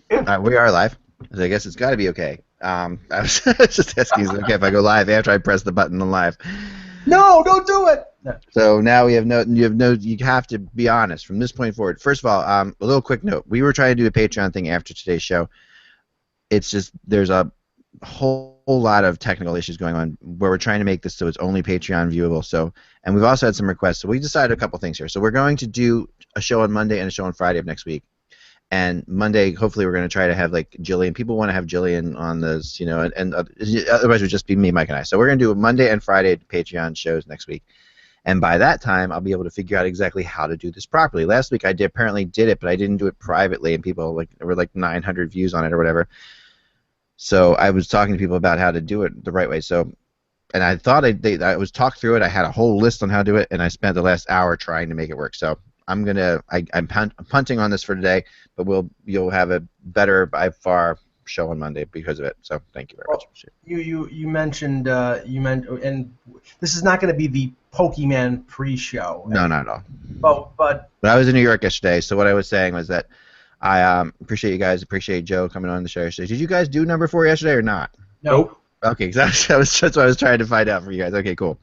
We are live, so I guess it's got to be okay. I was just asking, is it okay if I go live after I press the button on live? No, don't do it. No. So now you have to be honest from this point forward. First of all, a little quick note. We were trying to do a Patreon thing after today's show. It's just there's a whole lot of technical issues going on where we're trying to make this so it's only Patreon viewable. So, and we've also had some requests. So we decided a couple things here. So we're going to do a show on Monday and a show on Friday of next week. And Monday, hopefully, we're going to try to have like Jillian. People want to have Jillian on this, and otherwise it would just be me, Mike, and I. So we're going to do a Monday and Friday Patreon shows next week. And by that time, I'll be able to figure out exactly how to do this properly. Last week, I apparently did it, but I didn't do it privately, and people there were like 900 views on it or whatever. So I was talking to people about how to do it the right way. So, and I thought I was talked through it. I had a whole list on how to do it, and I spent the last hour trying to make it work. So I'm punting on this for today, but you'll have a better by far show on Monday because of it. So thank you very much. You mentioned and this is not going to be the Pokemon pre-show. No, not at all. But I was in New York yesterday, so what I was saying was that I appreciate you guys, appreciate Joe coming on the show yesterday. Did you guys do number 4 yesterday or not? Nope. Okay, exactly. That's what I was trying to find out for you guys. Okay, cool.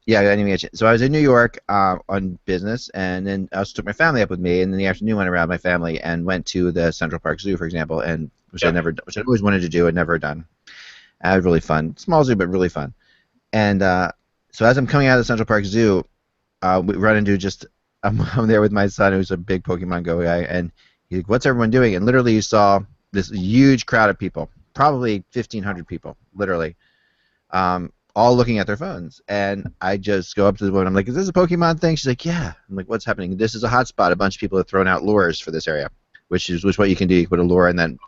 Yeah, I didn't get you. So I was in New York on business, and then I also took my family up with me, and in the afternoon went around with my family and went to the Central Park Zoo, for example, and which I always wanted to do and never done. It was really fun. Small zoo, but really fun. And so as I'm coming out of the Central Park Zoo, we run into I'm there with my son, who's a big Pokemon Go guy, and he's like, "What's everyone doing?" And literally, you saw this huge crowd of people, probably 1,500 people, literally. All looking at their phones, and I just go up to the woman. I'm like, "Is this a Pokemon thing?" She's like, "Yeah." I'm like, "What's happening?" "This is a hotspot. A bunch of people have thrown out lures for this area, which what you can do. You put a lure, and then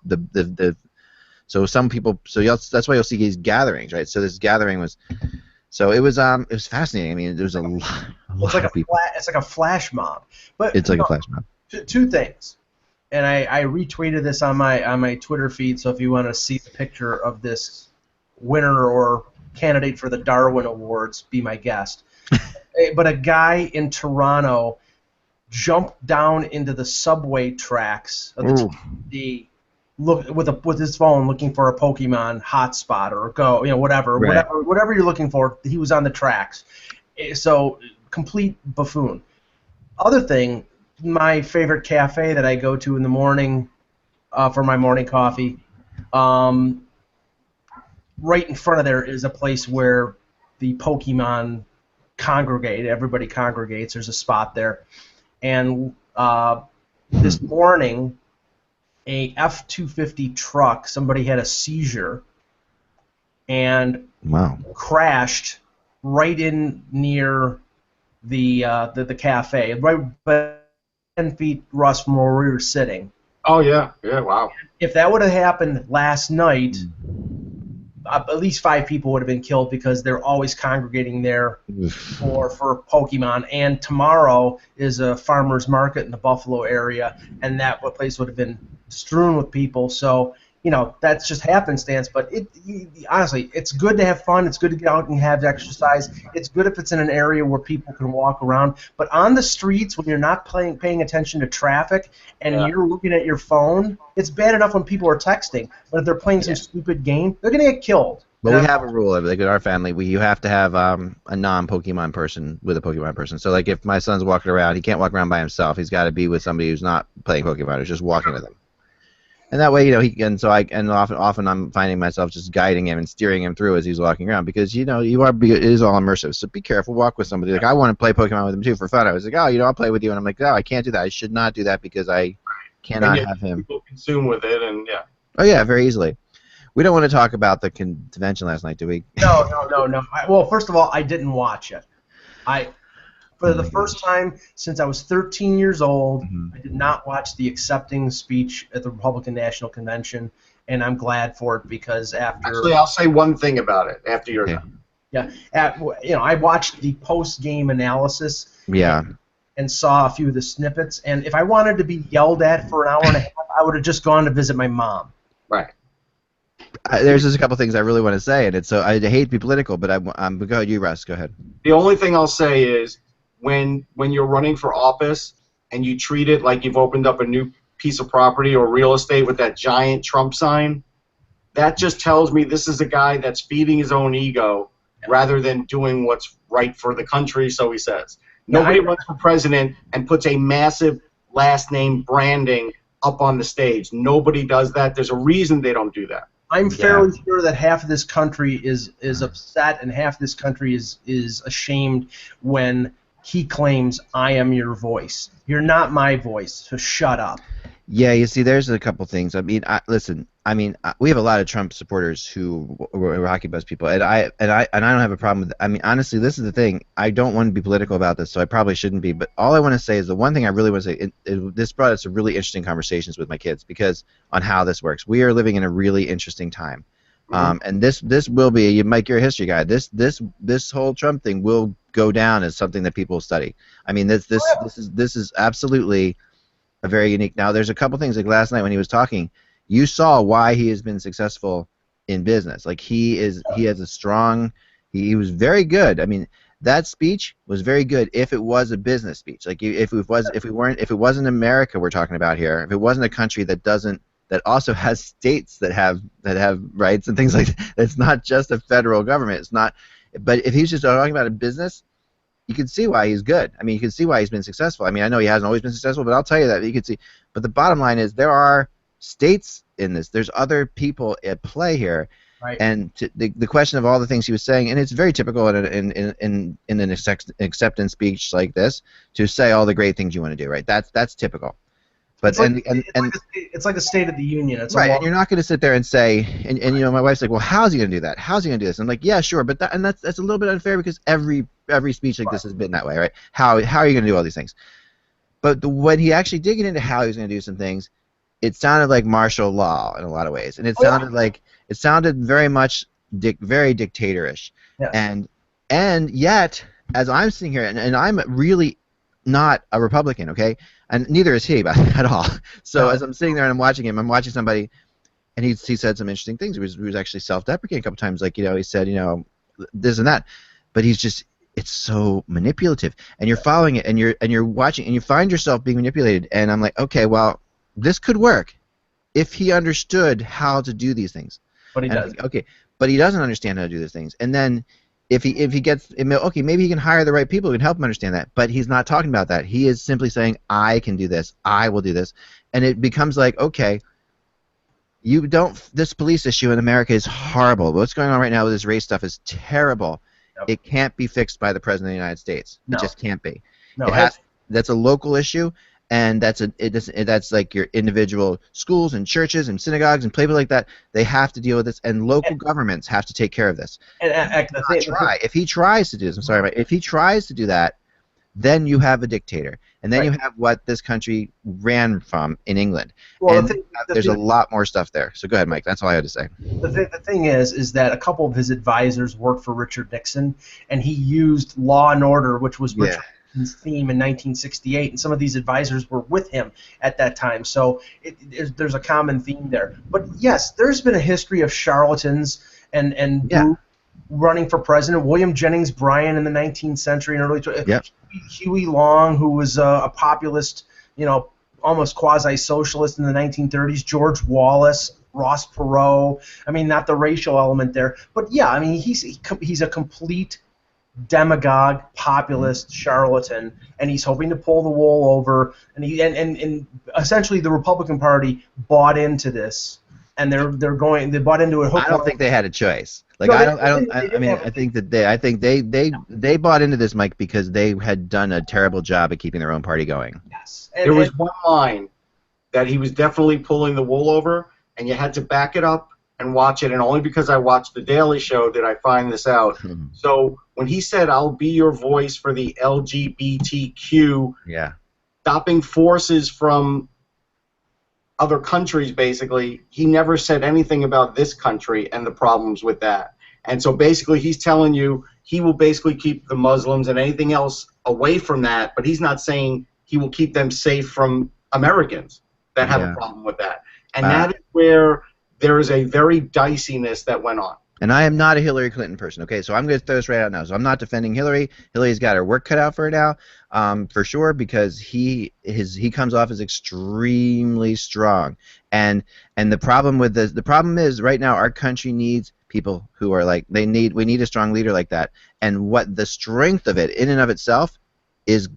so some people. That's why you'll see these gatherings, right? So this gathering was, it was fascinating. I mean, there was a lot of people. It's like a flash mob, but it's like a flash mob. Two things, and I retweeted this on my Twitter feed. So if you want to see the picture of this winner or candidate for the Darwin Awards, be my guest. But a guy in Toronto jumped down into the subway tracks of the with his phone looking for a Pokemon hotspot or whatever you're looking for. He was on the tracks. So complete buffoon. Other thing, my favorite cafe that I go to in the morning for my morning coffee. Right in front of there is a place where the Pokemon congregate. Everybody congregates. There's a spot there. And this morning, a F-250 truck, somebody had a seizure and crashed right in near the cafe, right about 10 feet, Russ, from where we were sitting. Oh, yeah. Yeah, wow. If that would have happened last night, at least 5 people would have been killed because they're always congregating there for Pokemon. And tomorrow is a farmer's market in the Buffalo area, and that place would have been strewn with people. So, that's just happenstance. But honestly, it's good to have fun. It's good to get out and have exercise. It's good if it's in an area where people can walk around. But on the streets, when you're not paying attention to traffic and you're looking at your phone, it's bad enough when people are texting. But if they're playing some stupid game, they're going to get killed. But we have a rule, like in our family, you have to have a non-Pokemon person with a Pokemon person. So, like, if my son's walking around, he can't walk around by himself. He's got to be with somebody who's not playing Pokemon, who's just walking with him. And that way, often I'm finding myself just guiding him and steering him through as he's walking around because it is all immersive. So be careful, walk with somebody. Like, I want to play Pokemon with him too for fun. I was like, I'll play with you, and I'm like, no, I can't do that. I should not do that because I cannot have him. People consume with it, and yeah. Oh yeah, very easily. We don't want to talk about the convention last night, do we? No. Well, first of all, I didn't watch it. For the first time since I was 13 years old, I did not watch the accepting speech at the Republican National Convention, and I'm glad for it because Actually, I'll say one thing about it after you're done. Yeah, I watched the post-game analysis. Yeah. And saw a few of the snippets, and if I wanted to be yelled at for an hour and a half, I would have just gone to visit my mom. Right. There's just a couple things I really want to say, and I hate to be political, but go ahead, you, Russ. Go ahead. The only thing I'll say is when you're running for office and you treat it like you've opened up a new piece of property or real estate with that giant Trump sign, that just tells me this is a guy that's feeding his own ego rather than doing what's right for the country, so he says. Nobody runs for president and puts a massive last name branding up on the stage. Nobody does that. There's a reason they don't do that. I'm fairly sure that half of this country is upset and half of this country is ashamed when he claims, I am your voice. You're not my voice, so shut up. Yeah, you see, there's a couple things. I mean, listen. I mean, we have a lot of Trump supporters who were Hockey Buzz people, and I don't have a problem with it. I mean, honestly, this is the thing. I don't want to be political about this, so I probably shouldn't be. But all I want to say is the one thing I really want to say. This brought us to really interesting conversations with my kids because on how this works. We are living in a really interesting time, and this will be. Mike, you're a history guy. This whole Trump thing will go down as something that people study. I mean, this is absolutely a very unique. Now, there's a couple things like last night when he was talking, you saw why he has been successful in business. Like he has a strong. He was very good. I mean, that speech was very good if it was a business speech. Like if it wasn't America we're talking about here, if it wasn't a country that also has states that have rights and things like that. It's not just a federal government. It's not. But if he's just talking about a business, you can see why he's good. I mean, you can see why he's been successful. I mean, I know he hasn't always been successful, but I'll tell you that you can see. But the bottom line is there are states in this. There's other people at play here. Right. And the question of all the things he was saying, and it's very typical in an acceptance speech like this to say all the great things you want to do. Right. That's typical. But it's like a State of the Union. It's right, and you're not going to sit there and say, and you know, my wife's like, well, how's he going to do that? How's he going to do this? I'm like, yeah, sure, but that's a little bit unfair because every speech like this has been that way, right? How are you going to do all these things? But when he actually did get into how he was going to do some things, it sounded like martial law in a lot of ways, and it sounded very much very dictatorish, and yet as I'm sitting here, and I'm really not a Republican, okay? And neither is he at all. So as I'm sitting there and I'm watching him, I'm watching somebody, and he said some interesting things. He was actually self-deprecating a couple times, like, you know, he said, you know, this and that. But it's so manipulative, and you're following it, and you're watching, and you find yourself being manipulated. And I'm like, okay, well, this could work if he understood how to do these things. But he doesn't. Okay, but he doesn't understand how to do these things. And then if he gets, okay, maybe he can hire the right people who can help him understand that, but he's not talking about that. He is simply saying, I can do this, I will do this, and it becomes like, okay, this police issue in America is horrible. What's going on right now with this race stuff is terrible. Yep. It can't be fixed by the President of the United States. No. It just can't be. No, that's a local issue, and that's like your individual schools and churches and synagogues and places like that. They have to deal with this, and local governments have to take care of this. If he tries to do this, if he tries to do that, then you have a dictator, and then you have what this country ran from in England. Well, and there's a lot more stuff there. So go ahead, Mike. That's all I had to say. The thing is that a couple of his advisors worked for Richard Nixon, and he used Law and Order, which was Richard Nixon's theme in 1968, and some of these advisors were with him at that time. So there's a common theme there. But yes, there's been a history of charlatans and running for president. William Jennings Bryan in the 19th century and early 20th. Huey Long, who was a populist, you know, almost quasi-socialist in the 1930s. George Wallace, Ross Perot. I mean, not the racial element there, but yeah, I mean, he's a complete demagogue, populist, charlatan, and he's hoping to pull the wool over. And and essentially, the Republican Party bought into this, and they bought into it. I don't think they had a choice. Like I think they bought into this, Mike, because they had done a terrible job at keeping their own party going. Yes. There was one line that he was definitely pulling the wool over, and you had to back it up and watch it, and only because I watched The Daily Show did I find this out. So when he said, I'll be your voice for the LGBTQ, stopping forces from other countries, basically, he never said anything about this country and the problems with that. And so basically he's telling you he will basically keep the Muslims and anything else away from that, but he's not saying he will keep them safe from Americans that have a problem with that. And that is where there is a very diciness that went on. And I am not a Hillary Clinton person, okay? So I'm going to throw this right out now. So I'm not defending Hillary. Hillary's got her work cut out for her now, for sure, because he comes off as extremely strong. And the problem with this, the problem is right now our country needs people who are like we need a strong leader like that. And what the strength of it in and of itself is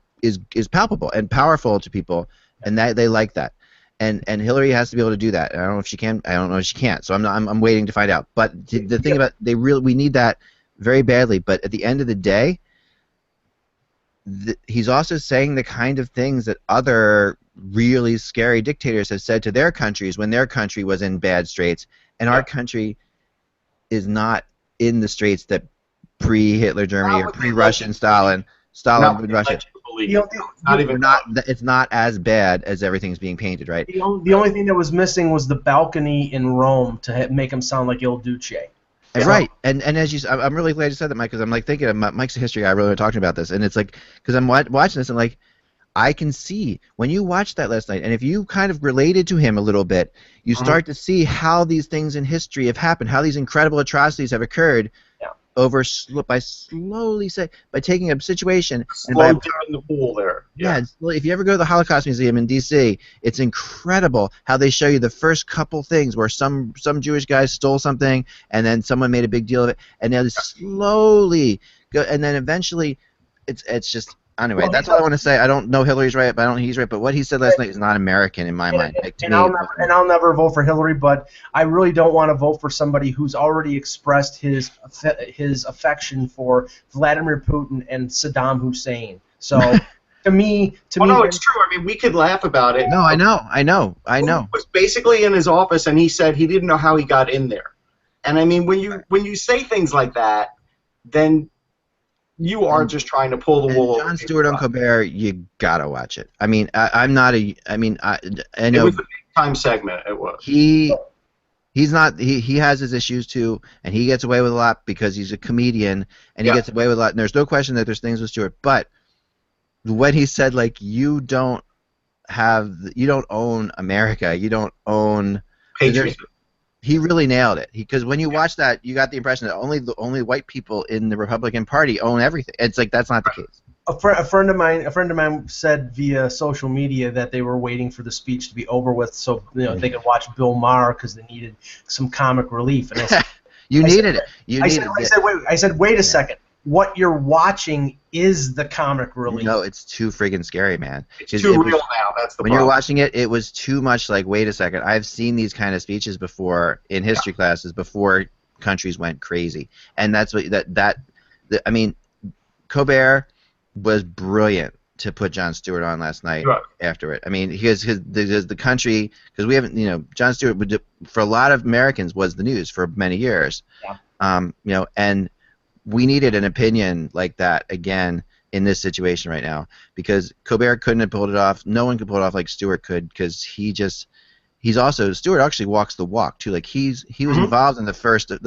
palpable and powerful to people, and that they like that. And Hillary has to be able to do that. I don't know if she can. I don't know if she can't. So I'm waiting to find out. But the thing about we need that very badly. But at the end of the day, he's also saying the kind of things that other really scary dictators have said to their countries when their country was in bad straits. And our country is not in the straits that pre-Hitler Germany or pre-Russian Stalin would Russia. It's not as bad as everything's being painted, right? The only thing that was missing was the balcony in Rome to make him sound like Il Duce. Right, and as I'm really glad you said that, Mike, because I'm like thinking of Mike's a history guy. I really talking about this, and it's like because I'm watching this, and like I can see when you watched that last night, and if you kind of related to him a little bit, you start to see how these things in history have happened, how these incredible atrocities have occurred. By taking a situation and by in the pool there. Yeah, if you ever go to the Holocaust Museum in D.C., it's incredible how they show you the first couple things where some Jewish guys stole something and then someone made a big deal of it, and then slowly go, and then eventually, it's just. Anyway, that's all I want to say. I don't know Hillary's right, but I don't know he's right. But what he said last night is not American in my mind. I'll never vote for Hillary, but I really don't want to vote for somebody who's already expressed his affection for Vladimir Putin and Saddam Hussein. So, to me, no, it's true. I mean, we could laugh about it. No, I know. He was basically in his office, and he said he didn't know how he got in there. And I mean, when you say things like that, then you are just trying to pull the wool over. Jon Stewart on Colbert, you gotta watch it. I mean, I know. It was a big time segment. It was. He's not. He has his issues too, and he gets away with a lot because he's a comedian, and he gets away with a lot. And there's no question that there's things with Stewart, but when he said like you don't own America, you don't own patriotism. He really nailed it. Because when you watch that, you got the impression that only white people in the Republican Party own everything. It's like that's not the case. A friend of mine said via social media that they were waiting for the speech to be over with so they could watch Bill Maher because they needed some comic relief. And I said, I said, wait a second. What you're watching is the comic relief. No, it's too friggin' scary, man. It's too real now. That's the problem. When you're watching it, it was too much like, wait a second. I've seen these kind of speeches before in history classes before countries went crazy, and that's what I mean, Colbert was brilliant to put Jon Stewart on last night after it. I mean, the country, because we haven't, Jon Stewart for a lot of Americans was the news for many years. Yeah. And we needed an opinion like that again in this situation right now because Colbert couldn't have pulled it off. No one could pull it off like Stewart could because Stewart actually walks the walk too. Like he was involved in the first, all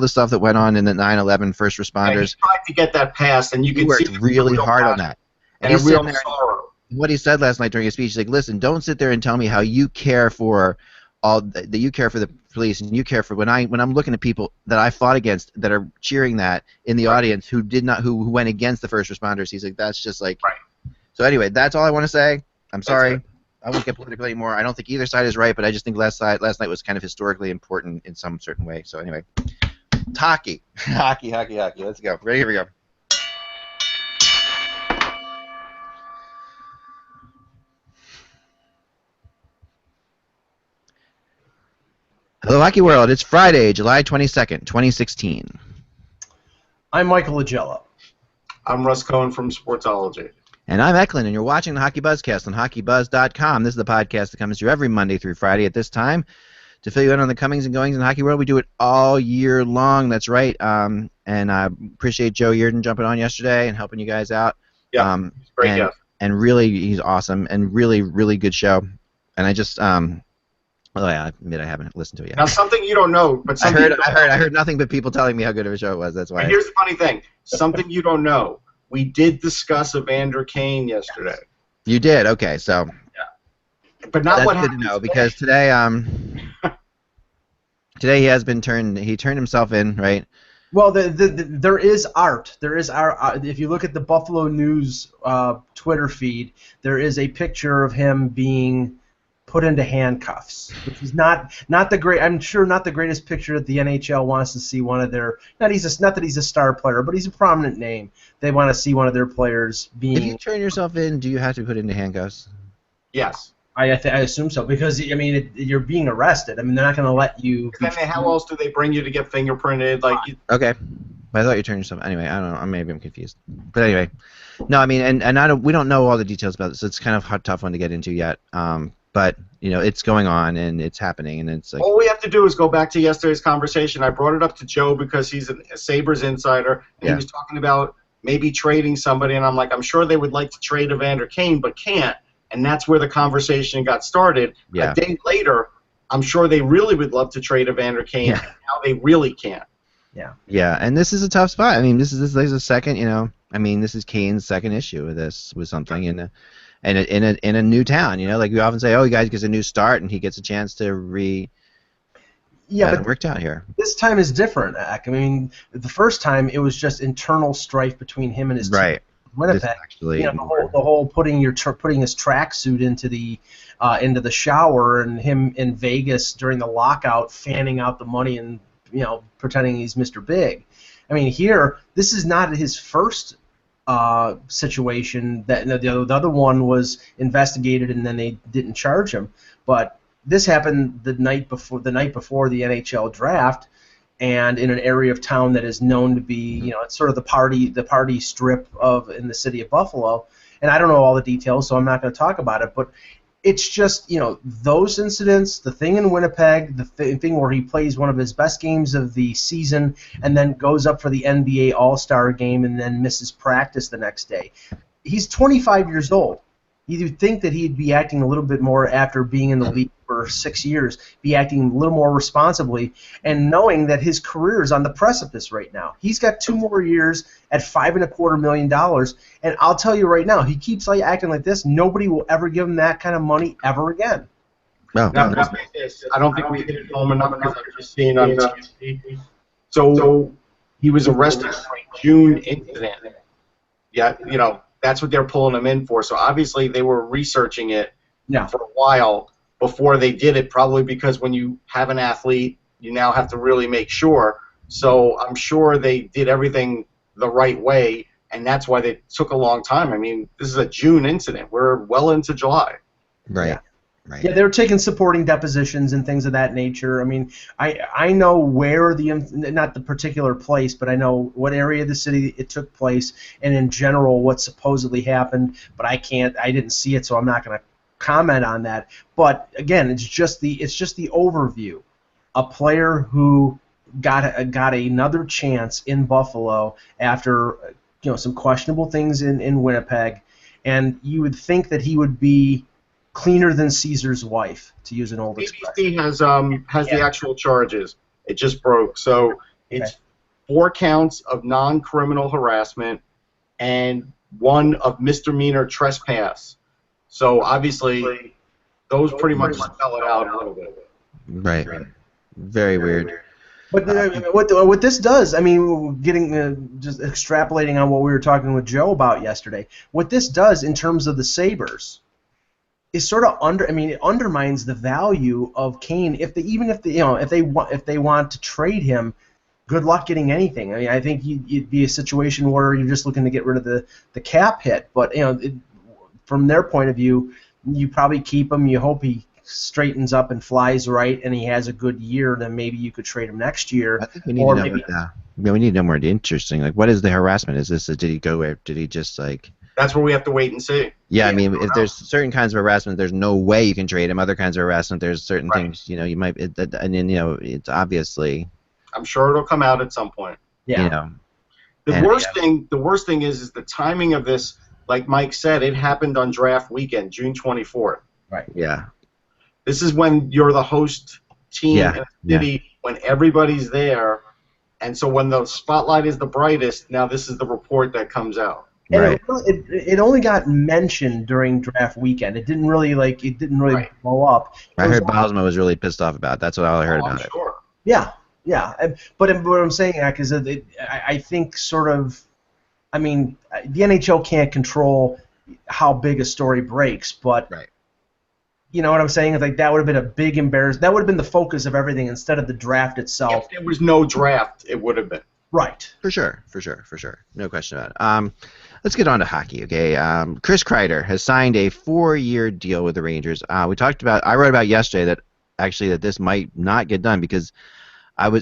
the stuff that went on in the 9/11 first responders. He tried to get that passed, and you could see he worked really hard on that. And he's real sorrow. What he said last night during his speech, he's like, "Listen, don't sit there and tell me how you care for that you care for the police and you care for when I'm looking at people that I fought against that are cheering that in the audience who went against the first responders." He's like, that's just like. So anyway, that's all I want to say. I'm sorry. I won't get political anymore. I don't think either side is right, but I just think last night was kind of historically important in some certain way. So anyway, hockey. Let's go. Here we go. Hello, Hockey World. It's Friday, July 22nd, 2016. I'm Michael Agella. I'm Russ Cohen from Sportsology. And I'm Eklund, and you're watching the Hockey BuzzCast on HockeyBuzz.com. This is the podcast that comes through every Monday through Friday at this time to fill you in on the comings and goings in the hockey world. We do it all year long. That's right. And I appreciate Joe Yearden jumping on yesterday and helping you guys out. Yeah, he's great. And really, he's awesome and really, really good show. And I just well, yeah, I admit I haven't listened to it yet. Now, something you don't know, but I heard nothing but people telling me how good of a show it was. That's why. And here's the funny thing: something you don't know. We did discuss Evander Kane yesterday. You did, okay. So. Yeah. But not that's what good happened to know because today today he has been turned. He turned himself in, right? Well, there is art. There is art. If you look at the Buffalo News Twitter feed, there is a picture of him being put into handcuffs, which is not the great. I'm sure not the greatest picture that the NHL wants to see one of their. Not that he's a star player, but he's a prominent name. They want to see one of their players being. If you turn yourself in, do you have to be put into handcuffs? Yes. I assume so, because I mean you're being arrested. I mean they're not going to let you. Then how else do they bring you to get fingerprinted? Like okay, but I thought you turned yourself. Anyway, I don't know. Maybe I'm confused. But anyway, no, I mean, and we don't know all the details about this. So it's kind of a tough one to get into yet. But you know, it's going on and it's happening, and it's like all we have to do is go back to yesterday's conversation. I brought it up to Joe because he's a Sabres insider, and he was talking about maybe trading somebody, and I'm like, I'm sure they would like to trade Evander Kane, but can't. And that's where the conversation got started. Yeah. A day later, I'm sure they really would love to trade Evander Kane. Yeah. And now they really can't. Yeah. Yeah, and this is a tough spot. I mean, this is a second. You know, I mean, this is Kane's second issue with something in a new town. You know, like we often say, oh, he guys gets a new start and he gets a chance to Yeah, but worked out here. This time is different, Ak. I mean, the first time it was just internal strife between him and his team. Winnipeg, actually, you know, the whole putting his tracksuit into the shower, and him in Vegas during the lockout fanning out the money and pretending he's Mr. Big. I mean, here this is not his first situation. That the other one was investigated and then they didn't charge him, but this happened the night before the NHL draft. And in an area of town that is known to be, it's sort of the party strip in the city of Buffalo. And I don't know all the details, so I'm not going to talk about it. But it's just, those incidents, the thing in Winnipeg, the thing where he plays one of his best games of the season and then goes up for the NBA All-Star game and then misses practice the next day. He's 25 years old. You'd think that he'd be acting a little bit more after being in the league for 6 years, be acting a little more responsibly, and knowing that his career is on the precipice right now. He's got 2 more years at $5.25 million, and I'll tell you right now, he keeps acting like this, nobody will ever give him that kind of money ever again. No. I don't think we hit it home enough because I've just seen on TV. So he was arrested for a June incident. Yeah, that's what they're pulling him in for. So obviously they were researching it for a while before they did it, probably because when you have an athlete, you now have to really make sure. So I'm sure they did everything the right way, and that's why they took a long time. I mean, this is a June incident. We're well into July. Right. Yeah. Right. Yeah, they were taking supporting depositions and things of that nature. I mean, I know where not the particular place, but I know what area of the city it took place, and in general what supposedly happened. But I didn't see it, so I'm not going to comment on that. But again, it's just the overview. A player who got another chance in Buffalo after some questionable things in Winnipeg, and you would think that he would be cleaner than Caesar's wife, to use an old expression. BBC has the actual charges. It just broke. So it's 4 counts of non-criminal harassment and 1 of misdemeanor trespass. So obviously those pretty much spell it out a little bit. Right. Very weird. But what this does, I mean, just extrapolating on what we were talking with Joe about yesterday, what this does in terms of the Sabres is sort of it undermines the value of Kane. If they want to trade him, good luck getting anything. I mean, I think it'd be a situation where you're just looking to get rid of the cap hit. But from their point of view, you probably keep him. You hope he straightens up and flies right, and he has a good year. Then maybe you could trade him next year. I think we need to know. We need to know more interesting. Like, what is the harassment? Is this did he go where? Did he just like? That's where we have to wait and see. Yeah, I mean, if there's certain kinds of harassment, there's no way you can trade him. Other kinds of harassment, there's certain things, you might, and then, it's obviously. I'm sure it'll come out at some point. Yeah. The worst thing is the timing of this. Like Mike said, it happened on draft weekend, June 24th. Right. Yeah. This is when you're the host team in a city, when everybody's there, and so when the spotlight is the brightest, now this is the report that comes out. And right. it only got mentioned during draft weekend. It didn't really blow up. I heard Bosma was really pissed off about it. That's what I heard about it. Sure. Yeah, yeah. But what I'm saying, Ak, is that I think sort of, I mean, the NHL can't control how big a story breaks, but Right. you know what I'm saying? It's like that would have been a big embarrassment. That would have been the focus of everything instead of the draft itself. If there was no draft, it would have been. Right. For sure. No question about it. Let's get on to hockey, okay? Chris Kreider has signed a 4-year deal with the Rangers. I wrote about yesterday that this might not get done because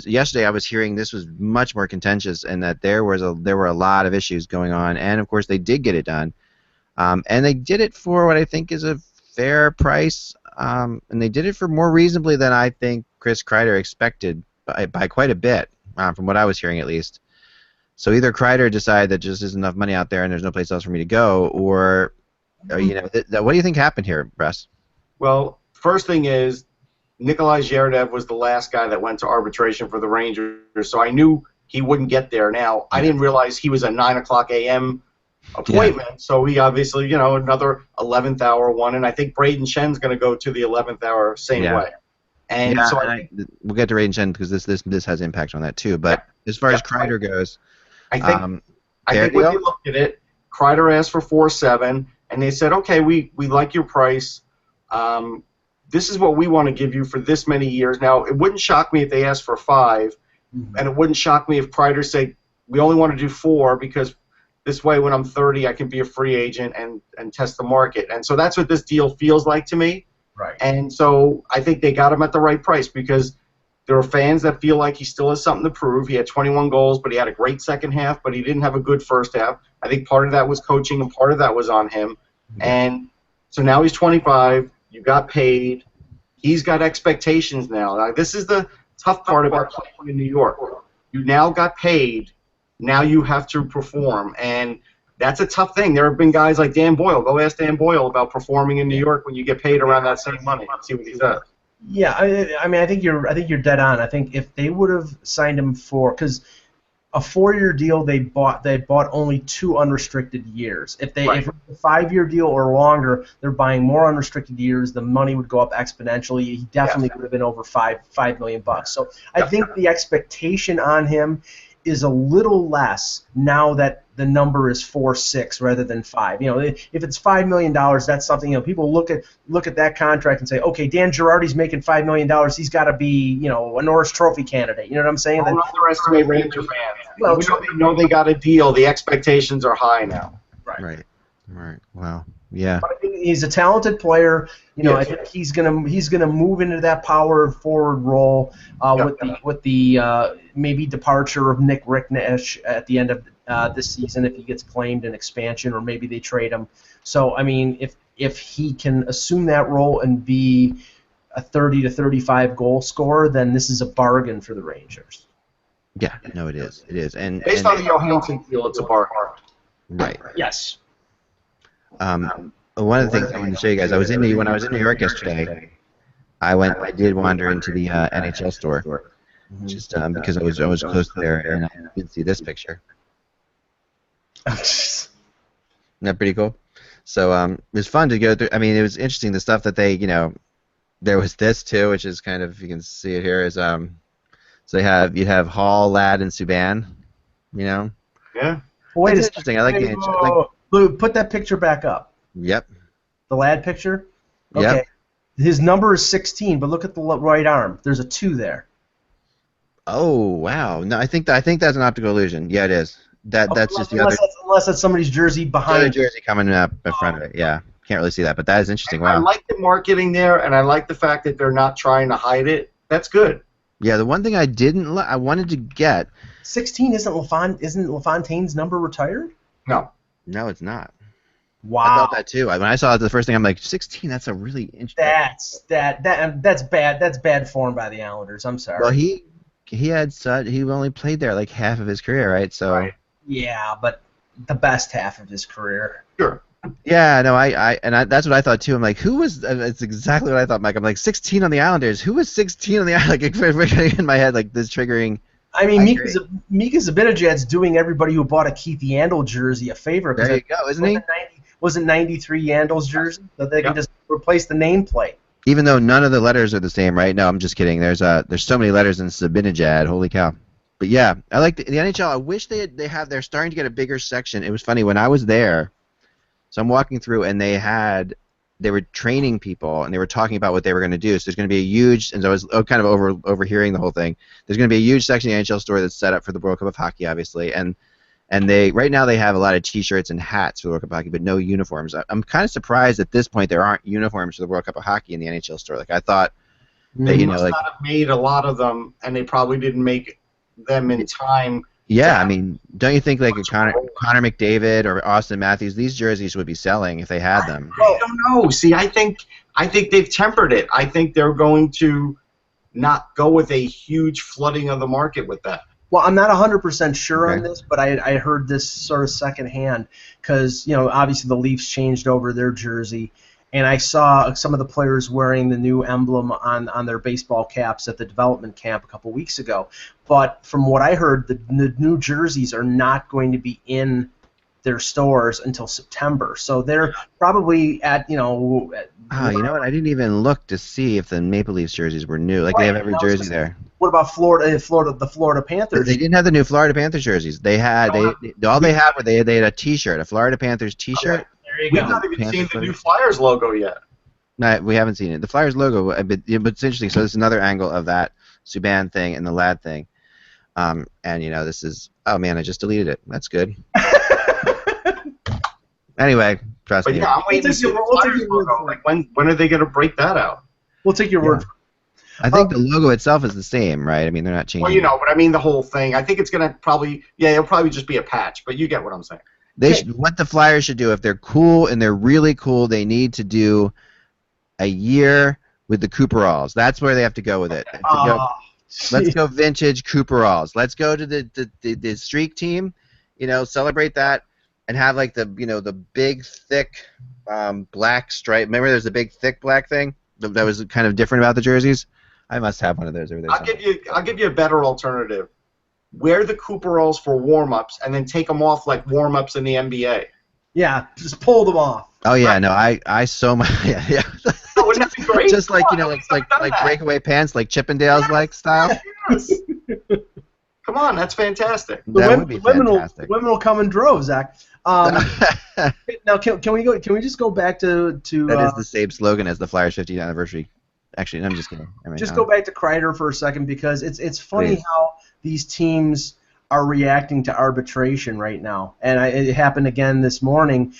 yesterday I was hearing this was much more contentious and that there were a lot of issues going on, and of course they did get it done, and they did it for what I think is a fair price, and they did it for more reasonably than I think Chris Kreider expected by quite a bit, from what I was hearing at least. So either Kreider decided that just isn't enough money out there and there's no place else for me to go, or what do you think happened here, Russ? Well, first thing is, Nikolai Zherdev was the last guy that went to arbitration for the Rangers, so I knew he wouldn't get there. Now, I didn't realize he was a 9 o'clock a.m. appointment, so he obviously, another 11th hour one, and I think Braden Shen's going to go to the 11th hour same way. And so we'll get to Braden Shen because this has impact on that too. But as far as Kreider goes, I think when they looked at it, Kreider asked for 4.7, and they said, okay, we like your price. This is what we want to give you for this many years. Now, it wouldn't shock me if they asked for 5, and it wouldn't shock me if Kreider said, we only want to do 4 because this way when I'm 30 I can be a free agent and test the market. And so that's what this deal feels like to me. Right. And so I think they got him at the right price because there are fans that feel like he still has something to prove. He had 21 goals, but he had a great second half, but he didn't have a good first half. I think part of that was coaching and part of that was on him. And so now he's 25. You got paid. He's got expectations now. Now, this is the tough part about playing in New York. You now got paid. Now you have to perform. And that's a tough thing. There have been guys like Dan Boyle. Go ask Dan Boyle about performing in New York when you get paid around that same money. See what he says. Yeah, I mean, I think you're dead on. I think if they would have signed him for, because a 4-year deal, they bought only 2 unrestricted years. If it's a 5-year deal or longer, they're buying more unrestricted years. The money would go up exponentially. He definitely would have been over $5 million. So I think the expectation on him is a little less now that the number is 4.6 rather than 5. If it's $5 million, that's something. People look at that contract and say, okay, Dan Girardi's making $5 million. He's got to be, a Norris Trophy candidate. You know what I'm saying? Don't underestimate Ranger fans. Well, they know they got a deal. The expectations are high now. Right. Wow. Yeah. But I think he's a talented player. I think he's gonna move into that power forward role with the maybe departure of Nick Ricknesh at the end of this season if he gets claimed in expansion, or maybe they trade him. So I mean, if he can assume that role and be a 30 to 35 goal scorer, then this is a bargain for the Rangers. Yeah. No, it is. It is. And based on the Johansson deal, it's a bargain. Right. Yes. One of the things I wanted to show you guys, when I was in New York yesterday, I did wander into the NHL store, just because I was close there and I did see this picture. Isn't that pretty cool? So it was fun to go through. I mean, it was interesting the stuff that they, there was this too, which is kind of, you can see it here, is so you'd have Hall, Ladd, and Subban, Yeah. Wait, it's interesting. I like the NHL. Lou, put that picture back up. Yep. The Ladd picture? Okay. Yep. His number is 16, but look at the right arm. There's a 2 there. Oh, wow. No, I think that's an optical illusion. Yeah, it is. That's just the other. Unless that's somebody's jersey behind. The other jersey coming up in front of it. Yeah. Can't really see that, but that is interesting. Wow. I like the marketing there, and I like the fact that they're not trying to hide it. That's good. Yeah, the one thing I wanted to get. 16 isn't LaFontaine's number retired? No, it's not. Wow. I thought that too. When I saw it the first thing, I'm like, 16. That's a really interesting. That's bad. That's bad form by the Islanders. I'm sorry. Well, he only played there like half of his career, right? So. Right. Yeah, but the best half of his career. Sure. Yeah, no, that's what I thought too. I'm like, who was? It's exactly what I thought, Mike. I'm like, 16 on the Islanders. Who was 16 on the Islanders? Like, in my head, like this triggering. I mean, Mika Zibanejad's doing everybody who bought a Keith Yandle jersey a favor. There you go, isn't he? Wasn't 93 Yandle's jersey? So they can just replace the nameplate. Even though none of the letters are the same, right? No, I'm just kidding. There's so many letters in Sabinajad. Holy cow! But yeah, I like the NHL. I wish they're starting to get a bigger section. It was funny when I was there. So I'm walking through, and they were training people, and they were talking about what they were going to do. So there's going to be a huge, and so I was kind of overhearing the whole thing. There's going to be a huge section of the NHL store that's set up for the World Cup of Hockey, obviously, and right now they have a lot of T-shirts and hats for the World Cup of Hockey, but no uniforms. I'm kind of surprised at this point there aren't uniforms for the World Cup of Hockey in the NHL store. Like I thought that They must not have made a lot of them, and they probably didn't make them in time. Yeah, I mean, don't you think like a Connor McDavid or Austin Matthews, these jerseys would be selling if they had them? I don't know. See, I think they've tempered it. I think they're going to not go with a huge flooding of the market with that. Well, I'm not 100% sure on this, but I heard this sort of secondhand because, obviously the Leafs changed over their jersey, and I saw some of the players wearing the new emblem on their baseball caps at the development camp a couple weeks ago. But from what I heard, the new jerseys are not going to be in their stores until September. So they're probably at, you know what? I didn't even look to see if the Maple Leafs jerseys were new. Like, they have every jersey there. What about the Florida Panthers? They didn't have the new Florida Panthers jerseys. They had all they had were they had a T-shirt, a Florida Panthers T-shirt. Okay. There you go. We've not even seen the new Flyers logo yet. No, we haven't seen it. The Flyers logo, but it's interesting. So this is another angle of that Subban thing and the Ladd thing. And this is, oh man, I just deleted it. That's good. Anyway, trust me. Yeah, I'm waiting to see the Flyers logo. Like, when are they going to break that out? We'll take your word. I think the logo itself is the same, right? I mean, they're not changing. Well, but I mean the whole thing. I think it's going to probably, it'll probably just be a patch, but you get what I'm saying. What the Flyers should do, if they're cool and they're really cool, they need to do a year with the Cooperalls. That's where they have to go with it. Let's go vintage Cooperalls. Let's go to the streak team, celebrate that, and have like the big thick black stripe. Remember, there's a big thick black thing that was kind of different about the jerseys. I must have one of those over there. I'll give you a better alternative. Wear the Cooperalls for warm-ups and then take them off like warm-ups in the NBA. Yeah, just pull them off. Oh yeah, no, I so much. Yeah. Oh, wouldn't that be great? Just like like breakaway pants, like Chippendales like style. Yes. Come on, that's fantastic. That would be fantastic. Women will come in droves, Zach. Now, can we go? Can we just go back to that is the same slogan as the Flyers 50th anniversary. Actually, I'm just kidding. Go back to Kreider for a second because it's funny how these teams are reacting to arbitration right now, and it happened again this morning.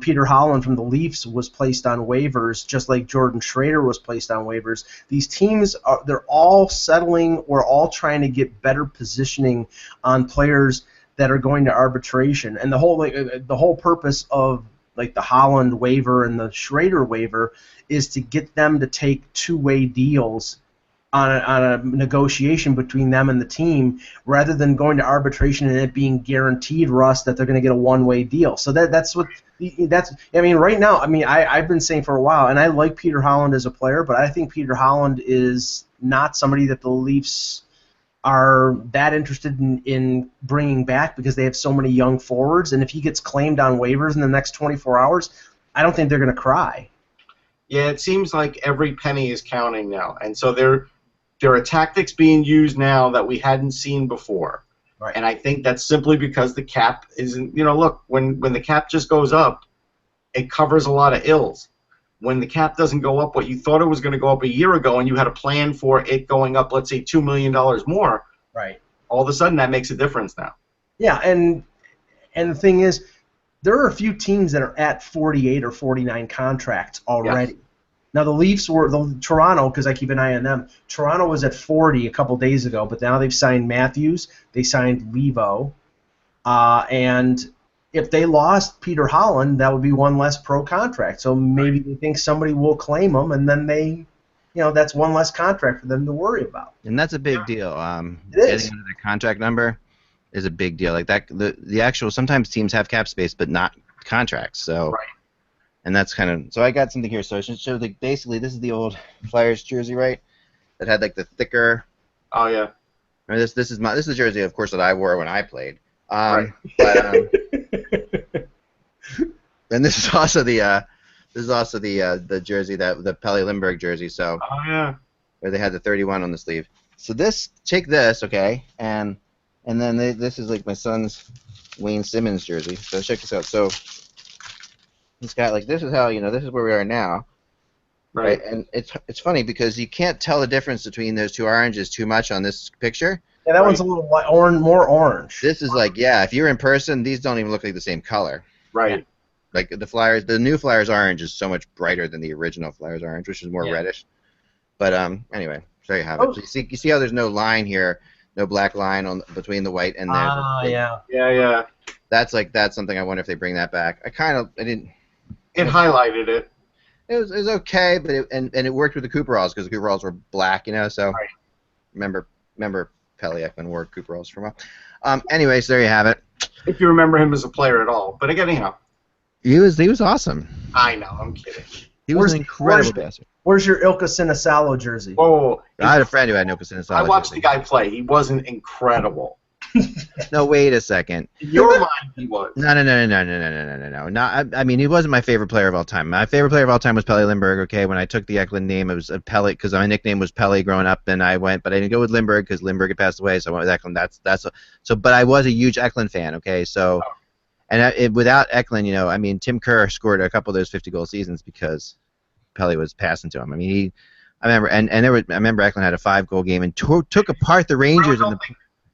Peter Holland from the Leafs was placed on waivers, just like Jordan Schrader was placed on waivers. These teams they're all settling or all trying to get better positioning on players that are going to arbitration, and the whole purpose of like the Holland waiver and the Schrader waiver is to get them to take two-way deals on a negotiation between them and the team, rather than going to arbitration and it being guaranteed, Russ, that they're going to get a one-way deal. So that's right now. I mean, I've been saying for a while, and I like Peter Holland as a player, but I think Peter Holland is not somebody that the Leafs are that interested in bringing back because they have so many young forwards, and if he gets claimed on waivers in the next 24 hours, I don't think they're going to cry. Yeah, it seems like every penny is counting now, and so there are tactics being used now that we hadn't seen before. Right. And I think that's simply because the cap isn't, look, when the cap just goes up, it covers a lot of ills. When the cap doesn't go up what you thought it was going to go up a year ago and you had a plan for it going up, let's say, $2 million more, right? All of a sudden that makes a difference now. Yeah, and the thing is, there are a few teams that are at 48 or 49 contracts already. Yes. Now, the Leafs Toronto, because I keep an eye on them, Toronto was at 40 a couple days ago, but now they've signed Matthews, they signed Levo, and if they lost Peter Holland, that would be one less pro contract. So maybe they think somebody will claim him, and then that's one less contract for them to worry about. And that's a big deal. It is. Getting into the contract number is a big deal. Like that, the actual, sometimes teams have cap space, but not contracts. So. Right. And that's kind of, so I got something here. So I should show, like, basically this is the old Flyers jersey, right? That had like the thicker. Oh yeah. This is the jersey, of course, that I wore when I played. Right. But and this is also the This is also the jersey the Pelle Lindbergh jersey. So Oh yeah. where they had the 31 on the sleeve. So take this, okay, and then this is like my son's Wayne Simmons jersey. So check this out. So he's got like this is how this is where we are now. Right. And it's funny because you can't tell the difference between those two oranges too much on this picture. Yeah, that one's a little more orange. This is like, yeah, if you're in person, these don't even look like the same color. Right. Like the new Flyers orange is so much brighter than the original Flyers orange, which is more reddish. But anyway, there you have it. So you see how there's no line here, no black line between the white and there. Yeah. That's something I wonder if they bring that back. I didn't. It highlighted it. It was okay, but it worked with the Cooperalls because the Cooperalls were black, So right. remember Pelle Ekman wore Cooperalls for a while. Anyways, there you have it. If you remember him as a player at all, but again, he was awesome. I know, I'm kidding. He was an incredible bastard. Where's your Ilka Sinisalo jersey? Whoa. I had a friend who had an Ilka Sinisalo. I watched the guy play. He wasn't incredible. No, wait a second. In your mind, he was. No. I mean, he wasn't my favorite player of all time. My favorite player of all time was Pelle Lindbergh. Okay, when I took the Eklund name, it was Pelle because my nickname was Pelle growing up. Then I went, but I didn't go with Lindbergh because Lindbergh had passed away, so I went with Eklund. But I was a huge Eklund fan. Okay, so, and without Eklund, I mean, Tim Kerr scored a couple of those 50-goal seasons because Pelle was passing to him. I mean, I remember Eklund had a 5-goal game and took apart the Rangers in the.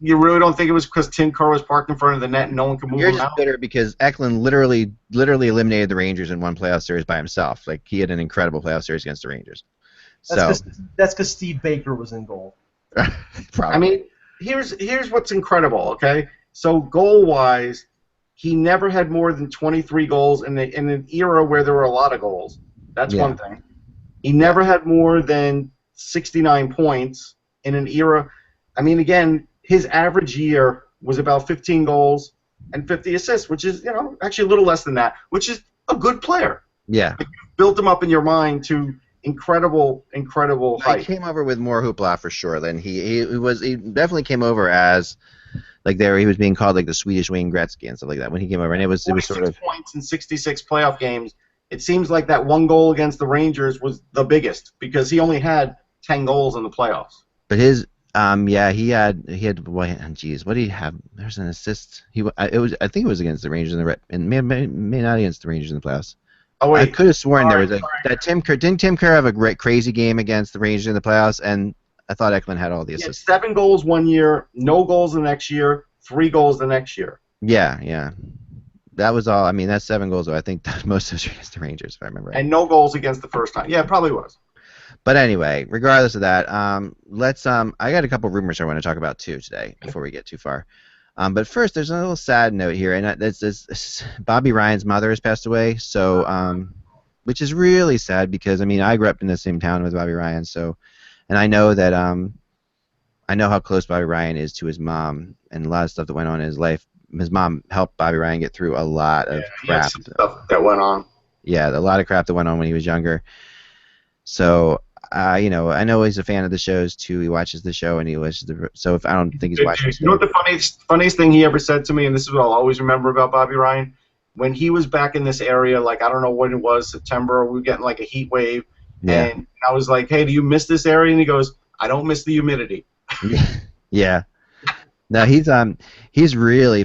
You really don't think it was because Tim Kerr was parked in front of the net and no one could move him out? You're just bitter because Eklund literally eliminated the Rangers in one playoff series by himself. Like, he had an incredible playoff series against the Rangers. That's because Steve Baker was in goal. Probably. I mean, here's what's incredible, okay? So goal-wise, he never had more than 23 goals in an era where there were a lot of goals. That's one thing. He never had more than 69 points in an era. I mean, again, his average year was about 15 goals and 50 assists, which is, actually a little less than that, which is a good player. Yeah. Like, you built him up in your mind to incredible height. He came over with more hoopla for sure. Then he definitely came over as like he was being called like the Swedish Wayne Gretzky and stuff like that when he came over, and it was sort of points in 66 playoff games. It seems like that one goal against the Rangers was the biggest because he only had 10 goals in the playoffs. But his he had what did he have? There's an assist. I think it was against the Rangers and may not against the Rangers in the playoffs. Oh wait, I could have sworn there was that Tim Kerr didn't Tim Kerr have a great crazy game against the Rangers in the playoffs, and I thought Eklund had all the assists. He had 7 goals one year, no goals the next year, 3 goals the next year. Yeah. That was all. I mean, that's 7 goals. Though I think that most of those were against the Rangers, if I remember right. And no goals against the first time. Yeah, it probably was. But anyway, regardless of that, let's. I got a couple rumors I want to talk about too today before we get too far. But first, there's a little sad note here, and that's Bobby Ryan's mother has passed away. So, which is really sad because I mean I grew up in the same town with Bobby Ryan, so, and I know that I know how close Bobby Ryan is to his mom, and a lot of stuff that went on in his life. His mom helped Bobby Ryan get through a lot of crap. Some stuff that went on. Yeah, a lot of crap that went on when he was younger. So. I know he's a fan of the shows too. He watches the show and he watches so if I don't think he's watching. You know what the funniest thing he ever said to me, and this is what I'll always remember about Bobby Ryan, when he was back in this area, like I don't know when it was, September, we were getting like a heat wave, and I was like, hey, do you miss this area? And he goes, I don't miss the humidity. Yeah. No, he's a really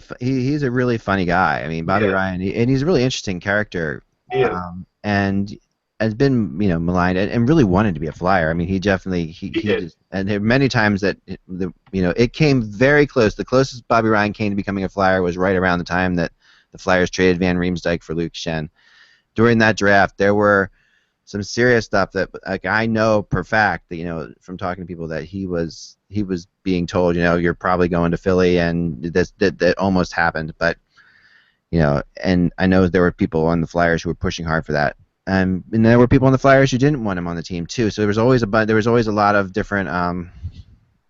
funny guy. I mean, Bobby Ryan, and he's a really interesting character. Yeah. And has been maligned and really wanted to be a Flyer. I mean, he definitely he just, and there were many times that it came very close. The closest Bobby Ryan came to becoming a Flyer was right around the time that the Flyers traded Van Riemsdyk for Luke Schenn. During that draft, there were some serious stuff that like I know per fact that from talking to people that he was being told you're probably going to Philly, and that almost happened, but and I know there were people on the Flyers who were pushing hard for that. And there were people on the Flyers who didn't want him on the team too. So there was always a lot of different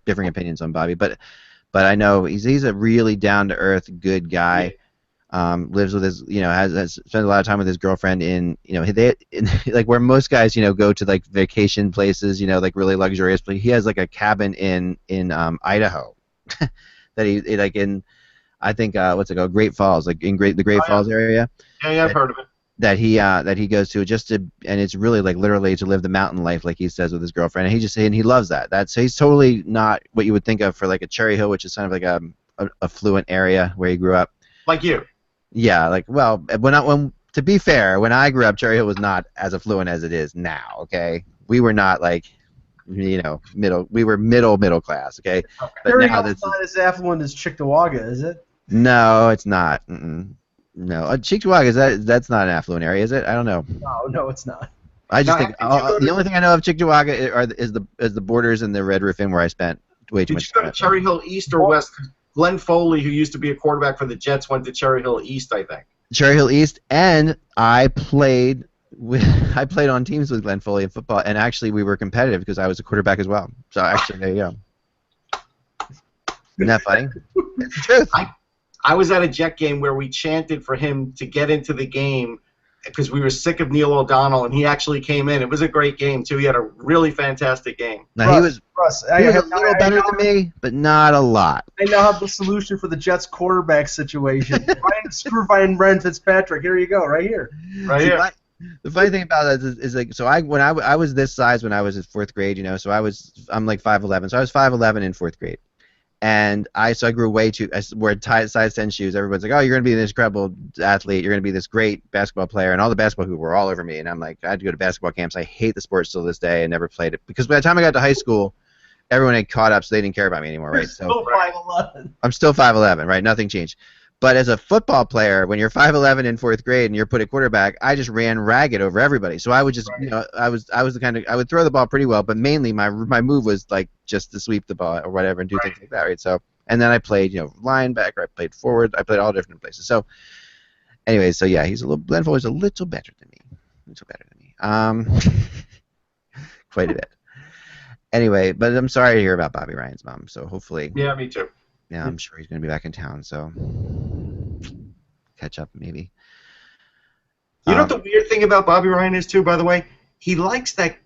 opinions on Bobby. But I know he's a really down to earth, good guy. Lives with his has spent a lot of time with his girlfriend in like where most guys go to like vacation places like really luxurious. But he has like a cabin in Idaho that he like in I think what's it called, Great Falls, like in the Great Falls area. Yeah, I've heard of it. that he goes to just to, and it's really like literally to live the mountain life, like he says with his girlfriend, and he loves that. So he's totally not what you would think of for like a Cherry Hill, which is kind of like a affluent area where he grew up. Like you. Yeah, like well, when to be fair, when I grew up, Cherry Hill was not as affluent as it is now. Okay, we were not like, middle. We were middle class. Okay, but Cherry now Hill's not as affluent as Cheektowaga, is it? No, it's not. No, Cheektowaga, that's not an affluent area, is it? I don't know. No, it's not. I just think the only thing I know of Cheektowaga is the Borders and the Red Roof Inn, where I spent way too much time. Did you go to Cherry Hill East or West? Glenn Foley, who used to be a quarterback for the Jets, went to Cherry Hill East, I think. Cherry Hill East, and I played on teams with Glenn Foley in football, and actually we were competitive because I was a quarterback as well. So actually, there you go. Isn't that funny? It's the truth. I was at a Jet game where we chanted for him to get into the game because we were sick of Neil O'Donnell, and he actually came in. It was a great game, too. He had a really fantastic game. Now, he was a little better than me, but not a lot. I now have the solution for the Jets quarterback situation. Screw Ryan Fitzpatrick. Here you go, right here. Right here. The funny thing about that is like, so when I was this size when I was in 4th grade, so I'm like 5'11", so I was 5'11" in 4th grade. And I grew way too. I wore size 10 shoes. Everyone's like, "Oh, you're gonna be this incredible athlete. You're gonna be this great basketball player." And all the basketball people were all over me. And I'm like, I had to go to basketball camps. I hate the sport still this day. I never played it because by the time I got to high school, everyone had caught up, so they didn't care about me anymore, right? Still 5'11". I'm still 5'11", right? Nothing changed. But as a football player, when you're 5'11" in 4th grade and you're put at quarterback, I just ran ragged over everybody. So I would just, I was the kind of, I would throw the ball pretty well, but mainly my move was like just to sweep the ball or whatever and do things like that, right? So, and then I played, linebacker, I played forward, I played all different places. So, anyway, so yeah, Glenn Foley's a little better than me, quite a bit. Anyway, but I'm sorry to hear about Bobby Ryan's mom. So hopefully, yeah, me too. Yeah, I'm sure he's going to be back in town, so catch up maybe. You know what the weird thing about Bobby Ryan is too, by the way? He likes that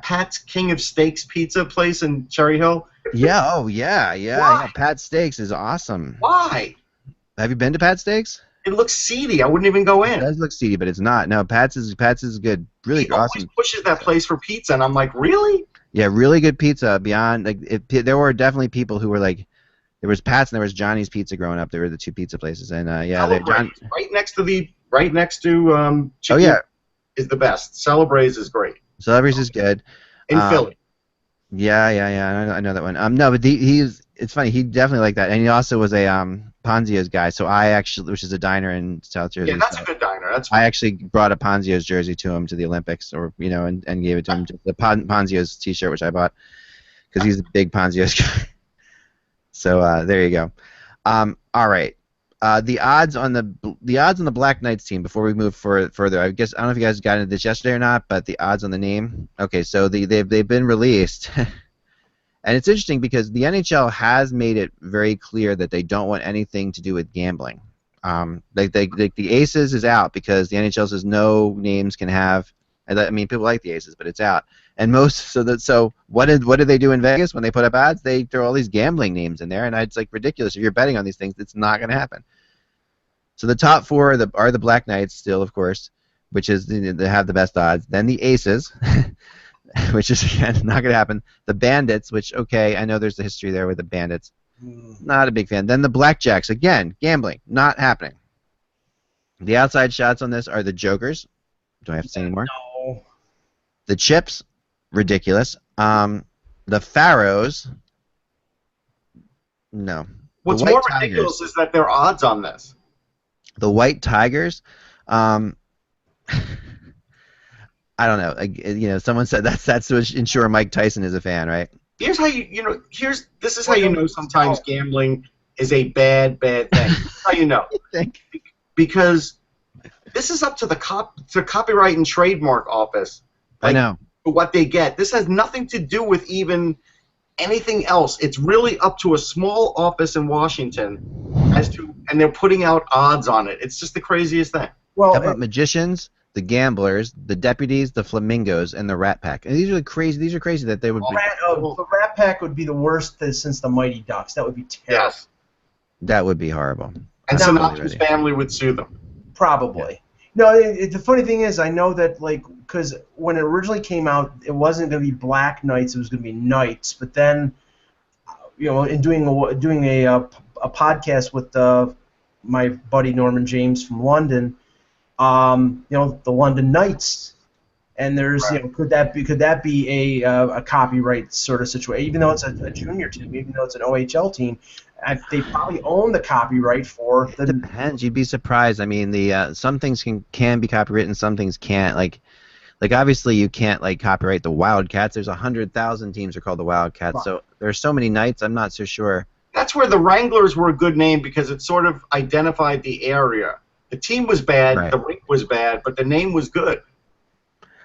Pat's King of Steaks pizza place in Cherry Hill. Yeah, yeah. Pat's Steaks is awesome. Why? Have you been to Pat's Steaks? It looks seedy. I wouldn't even go in. It does look seedy, but it's not. No, Pat's is good. Really he awesome. He always pushes that place for pizza, and I'm like, really? Yeah, really good pizza. Beyond there were definitely people who were like. There was Pat's and there was Johnny's Pizza growing up. They were the two pizza places, and right next to Chicken is the best. Celebraze is great. Celebraze is good. In Philly. Yeah. I know that one. No, but it's funny. He definitely liked that, and he also was a Ponzio's guy. So which is a diner in South Jersey. Yeah, that's a good diner. I actually brought a Ponzio's jersey to him to the Olympics, and gave it to him. The Ponzio's T-shirt, which I bought, because he's a big Ponzio's guy. So there you go. All right. The odds on the Black Knights team before we move further. I guess I don't know if you guys got into this yesterday or not, but the odds on the name. Okay, so they've been released, and it's interesting because the NHL has made it very clear that they don't want anything to do with gambling. The Aces is out because the NHL says no names can have. I mean, people like the Aces, but it's out. And so what did they do in Vegas when they put up odds? They throw all these gambling names in there, and it's like ridiculous. If you're betting on these things, it's not going to happen. So the top four are the Black Knights still, of course, which is they have the best odds. Then the Aces, which is again not going to happen. The Bandits, which I know there's a history there with the Bandits. Not a big fan. Then the Blackjacks, again, gambling, not happening. The outside shots on this are the Jokers. Do I have to say any more? No. The Chips, ridiculous. The Pharaohs, no. What's more ridiculous is that there are odds on this. The White Tigers, I don't know. Someone said that's to ensure Mike Tyson is a fan, right? Here's how this is how you know sometimes gambling is a bad thing. That's how you know. Because this is up to the Copyright and Trademark Office. I know. What they get. This has nothing to do with even anything else. It's really up to a small office in Washington and they're putting out odds on it. It's just the craziest thing. Well, how about magicians, the gamblers, the deputies, the flamingos, and the Rat Pack? And these are crazy. These are crazy that they would. The Rat Pack would be the worst since the Mighty Ducks. That would be terrible. Yes. That would be horrible. And Sinatra's family would sue them. Probably. No, the funny thing is, I know that because when it originally came out, it wasn't going to be Black Knights; it was going to be Knights. But then, in doing a podcast with my buddy Norman James from London, the London Knights, and there's Right. could that be a copyright sort of situation? Even though it's a junior team, even though it's an OHL team, they probably own the copyright for It the. depends. You'd be surprised. I mean, some things can be copywritten, some things can't. Like obviously you can't copyright the Wildcats. There's 100,000 teams are called the Wildcats. Right. So there's so many Knights. I'm not so sure. That's where the Wranglers were a good name because it sort of identified the area. The team was bad, Right. the rink was bad, but the name was good.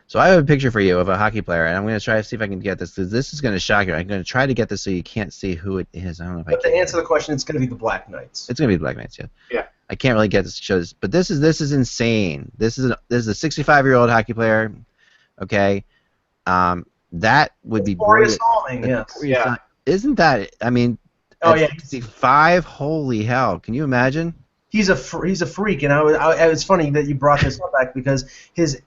So I have a picture for you of a hockey player, and I'm going to try to see if I can get this, because this is going to shock you. I'm going to try to get this so you can't see who it is. I don't know if I But can. to answer the question, it's going to be the Black Knights. It's going to be the Black Knights, yeah. Yeah. I can't really get this to show this, but this is insane. This is a 65-year-old hockey player. Okay, that would be Boreas Salming, yes. Yeah. Isn't that? I mean, Oh, at yeah. 65. Holy hell! Can you imagine? He's a freak, and it's funny that you brought this up back because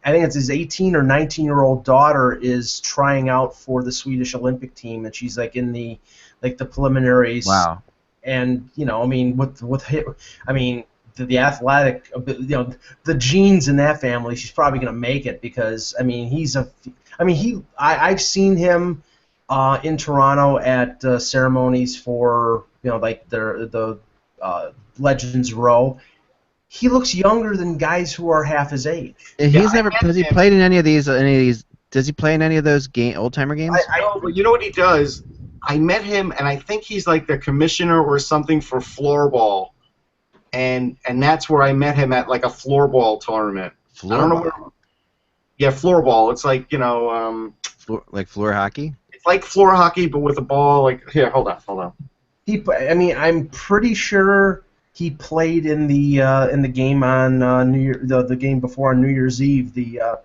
I think it's his 18 or 19-year-old daughter is trying out for the Swedish Olympic team, and she's in the preliminaries. Wow. And I mean, the athletic, the genes in that family, she's probably going to make it because I've seen him in Toronto at ceremonies for the Legends Row. He looks younger than guys who are half his age. And Yeah, he's never. Has he played in any of these? Does he play in any of those old timer games? No, but you know what he does? I met him, and I think he's like the commissioner or something for floorball, and that's where I met him at like a floorball tournament. I don't know where. Yeah, floorball. It's like Floor hockey. it's like floor hockey, but with a ball. Like here, hold on. I'm pretty sure he played in the game on New Year, the game before on New Year's Eve, the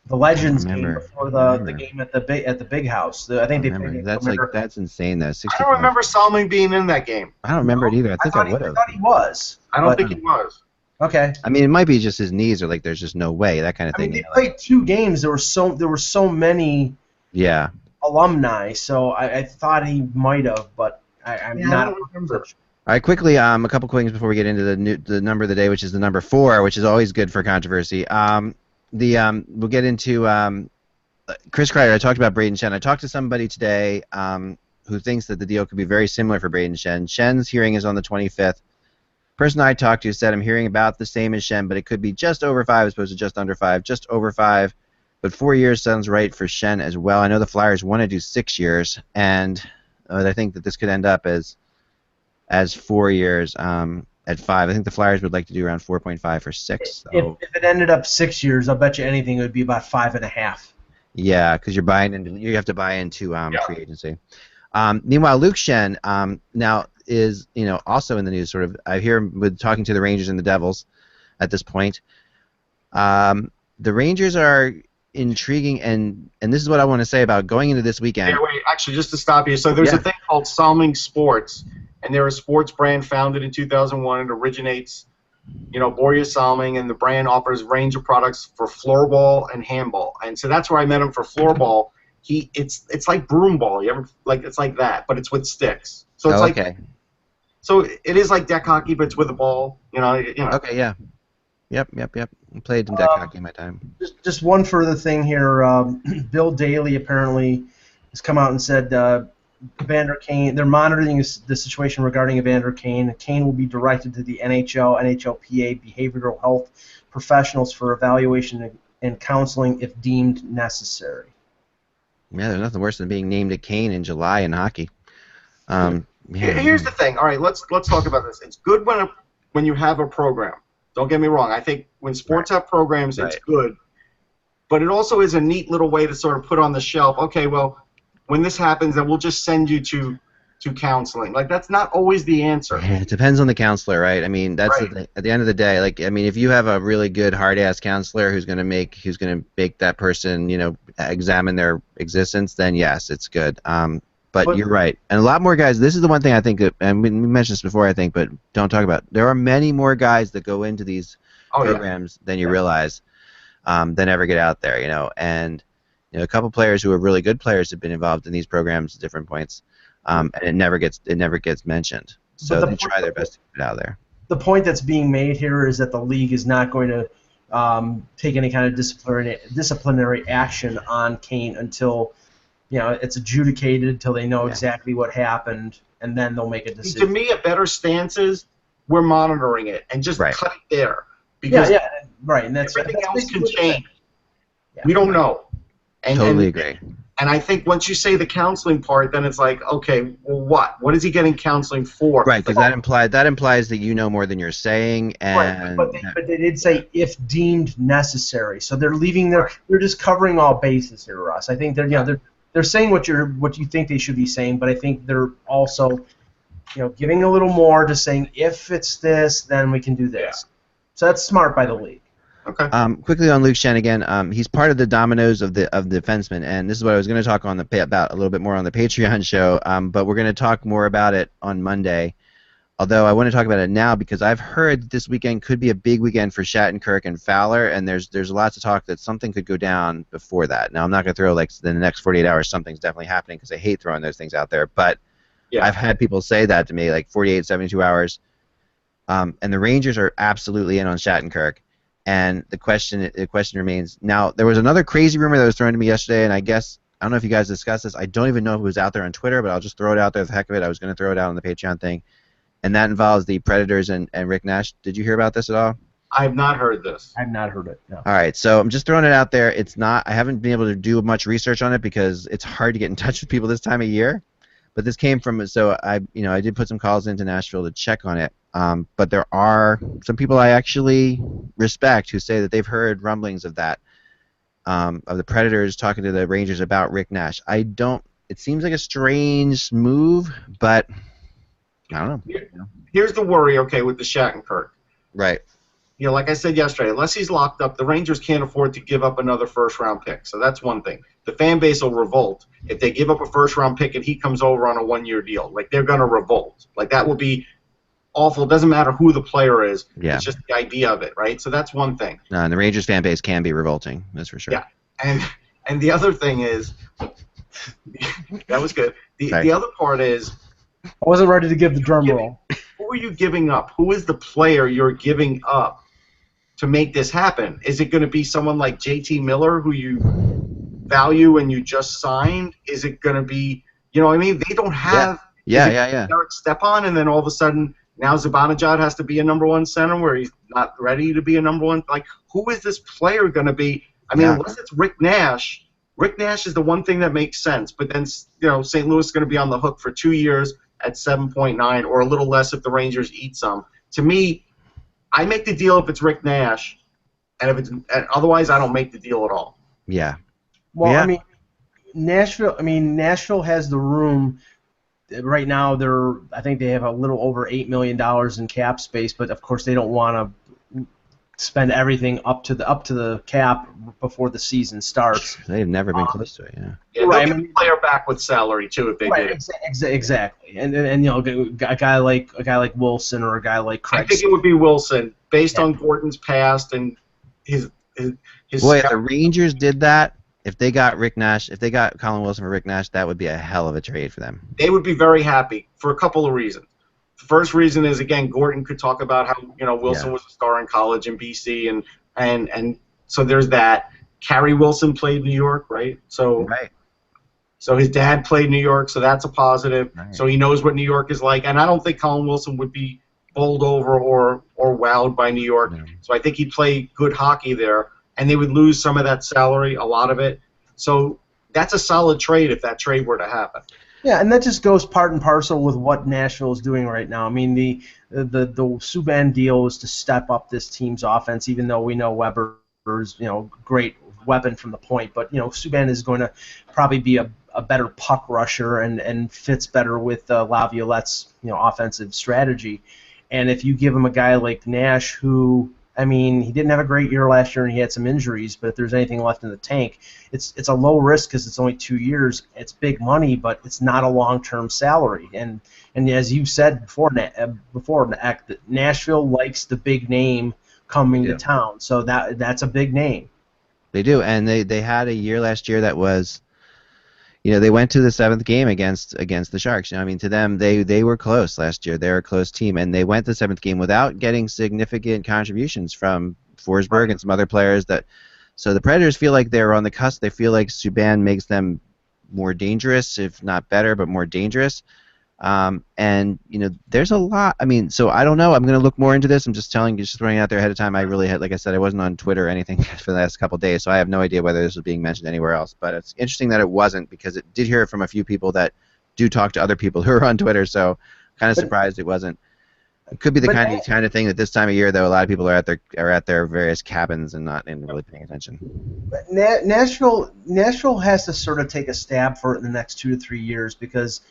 Legends game before the game at the big house. I think they played. That's insane though. I 65. don't remember Salming being in that game. I don't remember it either. I think I would I have. thought he was. I don't think he was. Okay. I mean, it might be just his knees, or there's just no way, that kind of I mean, thing. they played 2 games. There were so many Yeah. alumni, so I thought he might have, but I'm not. I don't remember. All right, quickly, a couple quick things before we get into the number of the day, which is the number 4, which is always good for controversy. We'll get into Chris Kreider. I talked about Braden Shen. I talked to somebody today who thinks that the deal could be very similar for Braden Shen. Shen's hearing is on the 25th. Person I talked to said I'm hearing about the same as Shen, but it could be just over 5 as opposed to just under 5. Just over 5, but 4 years sounds right for Shen as well. I know the Flyers want to do 6 years, and I think that this could end up as 4 years at 5. I think the Flyers would like to do around 4.5 for 6. So. If it ended up 6 years, I'll bet you anything it would be about 5.5. Yeah, because you have to buy into free agency. Meanwhile, Luke Shen now is also in the news. Sort of, I hear him with talking to the Rangers and the Devils at this point. The Rangers are intriguing, and this is what I want to say about going into this weekend. Yeah, wait, actually, just to stop you. So there's a thing called Salming Sports, and they're a sports brand founded in 2001. It originates, Boreas Salming, and the brand offers a range of products for floorball and handball. And so that's where I met him for floorball. It's like broom ball. It's like that, but it's with sticks. So it's okay. So it is like deck hockey, but it's with a ball. Okay, yeah. Yep. I played some deck hockey in my time. Just one further thing here. Bill Daly apparently has come out and said Evander Kane. They're monitoring the situation regarding Evander Kane. Kane will be directed to the NHL, NHLPA behavioral health professionals for evaluation and counseling if deemed necessary. Yeah, there's nothing worse than being named a Kane in July in hockey. Here's the thing. All right, let's talk about this. It's good when you have a program. Don't get me wrong. I think when sports have programs, it's good. But it also is a neat little way to sort of put on the shelf, okay, well, when this happens, then we'll just send you to counseling. That's not always the answer. Yeah, it depends on the counselor, right? I mean, that's at the end of the day. If you have a really good hard-ass counselor who's going to make that person, examine their existence, then yes, it's good. But you're right, and a lot more guys. This is the one thing I think, and we mentioned this before, I think, but don't talk about. There are many more guys that go into these Oh, yeah. programs than you realize that never get out there, and a couple players who are really good players have been involved in these programs at different points, and it never gets mentioned. So they try their best to get it out there. The point that's being made here is that the league is not going to take any kind of disciplinary action on Kane until it's adjudicated, until they know exactly what happened, and then they'll make a decision. To me, a better stance is we're monitoring it and just cut it there. Because right, and that's everything else can change. Yeah. We don't know. Totally agree. And I think once you say the counseling part, then it's like, okay, well, what? What is he getting counseling for? Right, because that implies that you know more than you're saying, and but they did say if deemed necessary, so they're leaving they're just covering all bases here, Russ. I think they're saying what you think they should be saying, but I think they're also giving a little more, just saying if it's this, then we can do this. So that's smart by the league. Okay. Quickly on Luke Shen again, he's part of the dominoes of the defensemen, and this is what I was going to talk about a little bit more on the Patreon show, but we're going to talk more about it on Monday. Although I want to talk about it now because I've heard that this weekend could be a big weekend for Shattenkirk and Fowler, and there's lots of talk that something could go down before that. Now I'm not going to throw in the next 48 hours something's definitely happening because I hate throwing those things out there, but I've had people say that to me, like 48, 72 hours, and the Rangers are absolutely in on Shattenkirk. And the question remains. Now, there was another crazy rumor that was thrown to me yesterday, and I don't know if you guys discussed this. I don't even know if it was out there on Twitter, but I'll just throw it out there for the heck of it. I was going to throw it out on the Patreon thing, and that involves the Predators and Rick Nash. Did you hear about this at all? I have not heard this. I've not heard it. No. All right, so I'm just throwing it out there. I haven't been able to do much research on it because it's hard to get in touch with people this time of year. But this came from I did put some calls into Nashville to check on it. But there are some people I actually respect who say that they've heard rumblings of that, of the Predators talking to the Rangers about Rick Nash. It seems like a strange move, but I don't know. Here's the worry, with the Shattenkirk. Right. Like I said yesterday, unless he's locked up, the Rangers can't afford to give up another first-round pick. So that's one thing. The fan base will revolt if they give up a first-round pick and he comes over on a one-year deal. Like, they're going to revolt. Like, that would be awful. It doesn't matter who the player is. Yeah. It's just the idea of it, right? So that's one thing. No, and the Rangers fan base can be revolting. That's for sure. Yeah. And the other thing is, that was good. The other part is, I wasn't ready to give the drum roll. Who are you giving up? Who is the player you're giving up to make this happen? Is it going to be someone like JT Miller, who you value and you just signed? Is it going to be, They don't have Derek Stepan, and then all of a sudden now Zibanejad has to be a number one center where he's not ready to be a number one. Like, who is this player going to be? Unless it's Rick Nash. Rick Nash is the one thing that makes sense, but then St. Louis is going to be on the hook for 2 years at 7.9 or a little less if the Rangers eat some. To me, I make the deal if it's Rick Nash, and otherwise I don't make the deal at all. Yeah. Well, Nashville has the room. Right now, I think they have a little over $8 million in cap space, but of course they don't want to spend everything up to the cap before the season starts. They've never been close to it. Yeah, they'll get the player back with salary too if they did it. Exactly, and a guy like Wilson or a guy like Kreider. I think it would be Wilson based on Gordon's past and his. Boy, if the Rangers did that, if they got Rick Nash, if they got Colin Wilson for Rick Nash, that would be a hell of a trade for them. They would be very happy for a couple of reasons. The first reason is, again, Gordon could talk about how Wilson was a star in college in BC, and so there's that. Carrie Wilson played New York, right? So his dad played New York, so that's a positive. Right. So he knows what New York is like, and I don't think Colin Wilson would be bowled over or wowed by New York. No. So I think he'd play good hockey there, and they would lose some of that salary, a lot of it. So that's a solid trade if that trade were to happen. Yeah, and that just goes part and parcel with what Nashville is doing right now. I mean, the Subban deal is to step up this team's offense, even though we know Weber's great weapon from the point. But Subban is going to probably be a better puck rusher and fits better with Laviolette's offensive strategy. And if you give him a guy like Nash, who he didn't have a great year last year and he had some injuries, but if there's anything left in the tank, it's a low risk because it's only 2 years. It's big money, but it's not a long-term salary. And as you've said before, Nashville likes the big name coming to town. So that's a big name. They do, and they had a year last year that was, they went to the 7th game against the Sharks. I mean, to them, they were close last year. They're a close team, and they went to the 7th game without getting significant contributions from Forsberg and some other players. So the Predators feel like they're on the cusp. They feel like Subban makes them more dangerous, if not better, but more dangerous. And there's a lot. I mean, so I don't know. I'm going to look more into this. I'm just throwing it out there ahead of time. I really had, like I said, I wasn't on Twitter or anything for the last couple of days, so I have no idea whether this was being mentioned anywhere else. But it's interesting that it wasn't, because it did hear it from a few people that do talk to other people who are on Twitter. So kind of surprised it wasn't. It could be the kind of thing that this time of year, though, a lot of people are at their various cabins and not really paying attention. But Nashville has to sort of take a stab for it in the next 2 to 3 years, because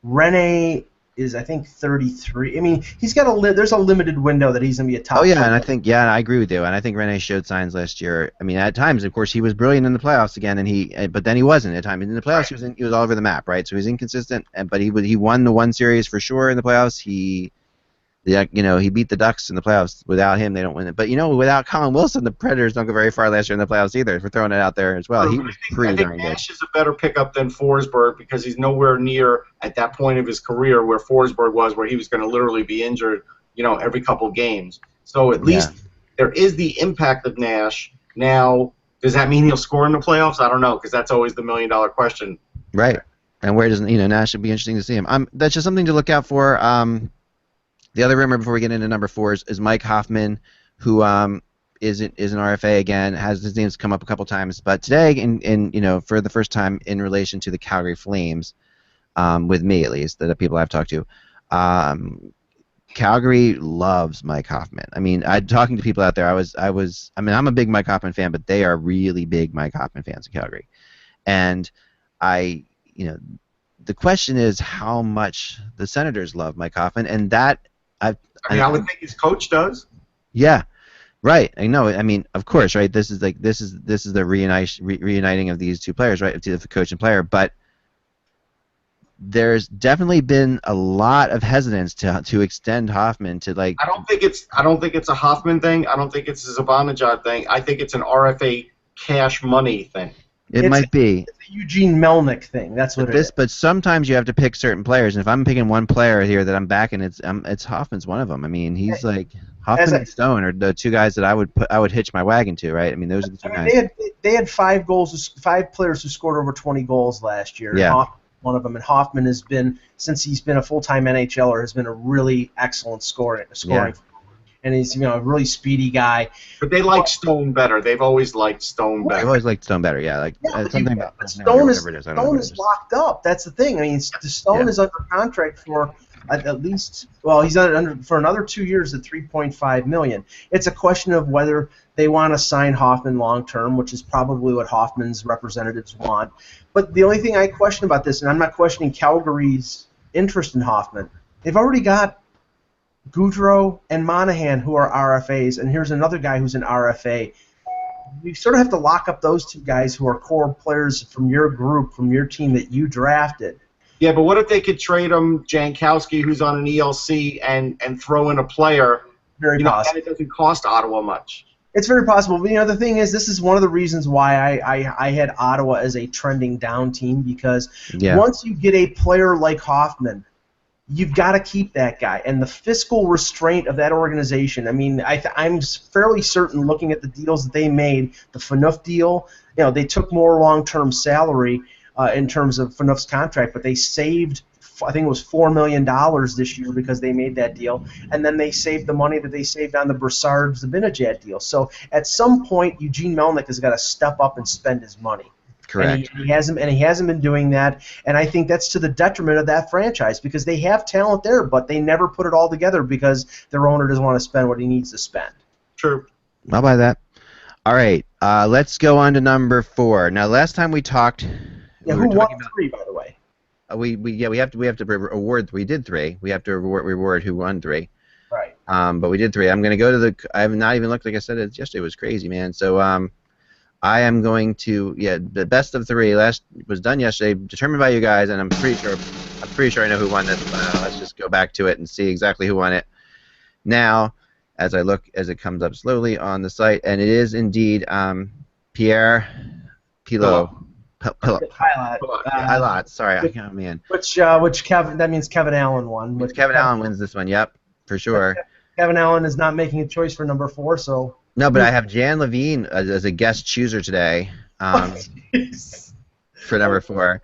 Rene is, I think, 33. I mean, he's got there's a limited window that he's going to be a top. Oh yeah, player. and I think I agree with you. And I think Rene showed signs last year. I mean, at times, of course, he was brilliant in the playoffs again, but then he wasn't at times. In the playoffs, he was all over the map, right? So he was inconsistent, but he won the one series for sure in the playoffs. He beat the Ducks in the playoffs. Without him, they don't win it. But without Colin Wilson, the Predators don't go very far last year in the playoffs either. If we're throwing it out there as well, he was pretty darn good. Nash is a better pickup than Forsberg, because he's nowhere near at that point of his career where Forsberg was, where he was going to literally be injured, every couple games. So at least there is the impact of Nash. Now, does that mean he'll score in the playoffs? I don't know, because that's always the $1 million question. Right. And where does Nash would be interesting to see him. That's just something to look out for. The other rumor before we get into number 4 is Mike Hoffman, who is an RFA again. His name's come up a couple times, but today, for the first time in relation to the Calgary Flames, with me at least, the people I've talked to, Calgary loves Mike Hoffman. I mean, talking to people out there, I'm a big Mike Hoffman fan, but they are really big Mike Hoffman fans in Calgary, and the question is how much the Senators love Mike Hoffman, and that. I would think his coach does. Yeah, right. I know. I mean, of course, right. This is the reuniting of these two players, right? The coach and player. But there's definitely been a lot of hesitance to extend Hoffman to like. I don't think it's a Hoffman thing. I don't think it's a Zibanejad thing. I think it's an RFA cash money thing. It might be. It's a Eugene Melnick thing. That's what it is. But sometimes you have to pick certain players, and if I'm picking one player here that I'm backing, it's Hoffman's one of them. I mean, he's like Hoffman and Stone are the two guys that I would hitch my wagon to, right? I mean, those are the two guys. They had 5 players who scored over 20 goals last year. Yeah. One of them, and Hoffman has been, since he's been a full-time NHLer, has been a really excellent scoring. Yeah. And he's a really speedy guy. But they like Stone better. They've always liked Stone better. They've always liked Stone better. Yeah, something about Stone is locked up. That's the thing. I mean, Stone is under contract for at least. Well, he's under for another 2 years at $3.5 million. It's a question of whether they want to sign Hoffman long term, which is probably what Hoffman's representatives want. But the only thing I question about this, and I'm not questioning Calgary's interest in Hoffman, they've already got Goudreau and Monahan, who are RFAs, and here's another guy who's an RFA. You sort of have to lock up those two guys who are core players from your group, from your team that you drafted. Yeah, but what if they could trade him Jankowski, who's on an ELC, and throw in a player? Very possible. And it doesn't cost Ottawa much. It's very possible. But, the thing is, this is one of the reasons why I had Ottawa as a trending down team, because once you get a player like Hoffman, you've got to keep that guy. And the fiscal restraint of that organization, I mean, I'm fairly certain, looking at the deals that they made, the Phaneuf deal, they took more long-term salary in terms of Phaneuf's contract, but they saved, I think it was $4 million this year because they made that deal, and then they saved the money that they saved on the Brassard-Zibanejad deal. So at some point, Eugene Melnick has got to step up and spend his money. Correct. And he hasn't been doing that, and I think that's to the detriment of that franchise, because they have talent there, but they never put it all together because their owner doesn't want to spend what he needs to spend. True. I'll buy that. All right, let's go on to number 4. Now, last time we talked, who won 3, by the way? We have to award. We did 3. We have to reward who won 3. Right. But we did 3. I'm going to go to I have not even looked. Like I said, yesterday was crazy, man. So I am going to the best of 3 was done yesterday, determined by you guys, and I'm pretty sure I know who won this. Let's just go back to it and see exactly who won it. Now, as it comes up slowly on the site, and it is indeed Pierre Pilot. Highlight. Pilot. Sorry, oh man. Which Kevin? That means Kevin Allen won. Which Kevin Allen wins this one. Yep, for sure. Kevin Allen is not making a choice for number 4, so. No, but I have Jan Levine as a guest chooser today for number 4.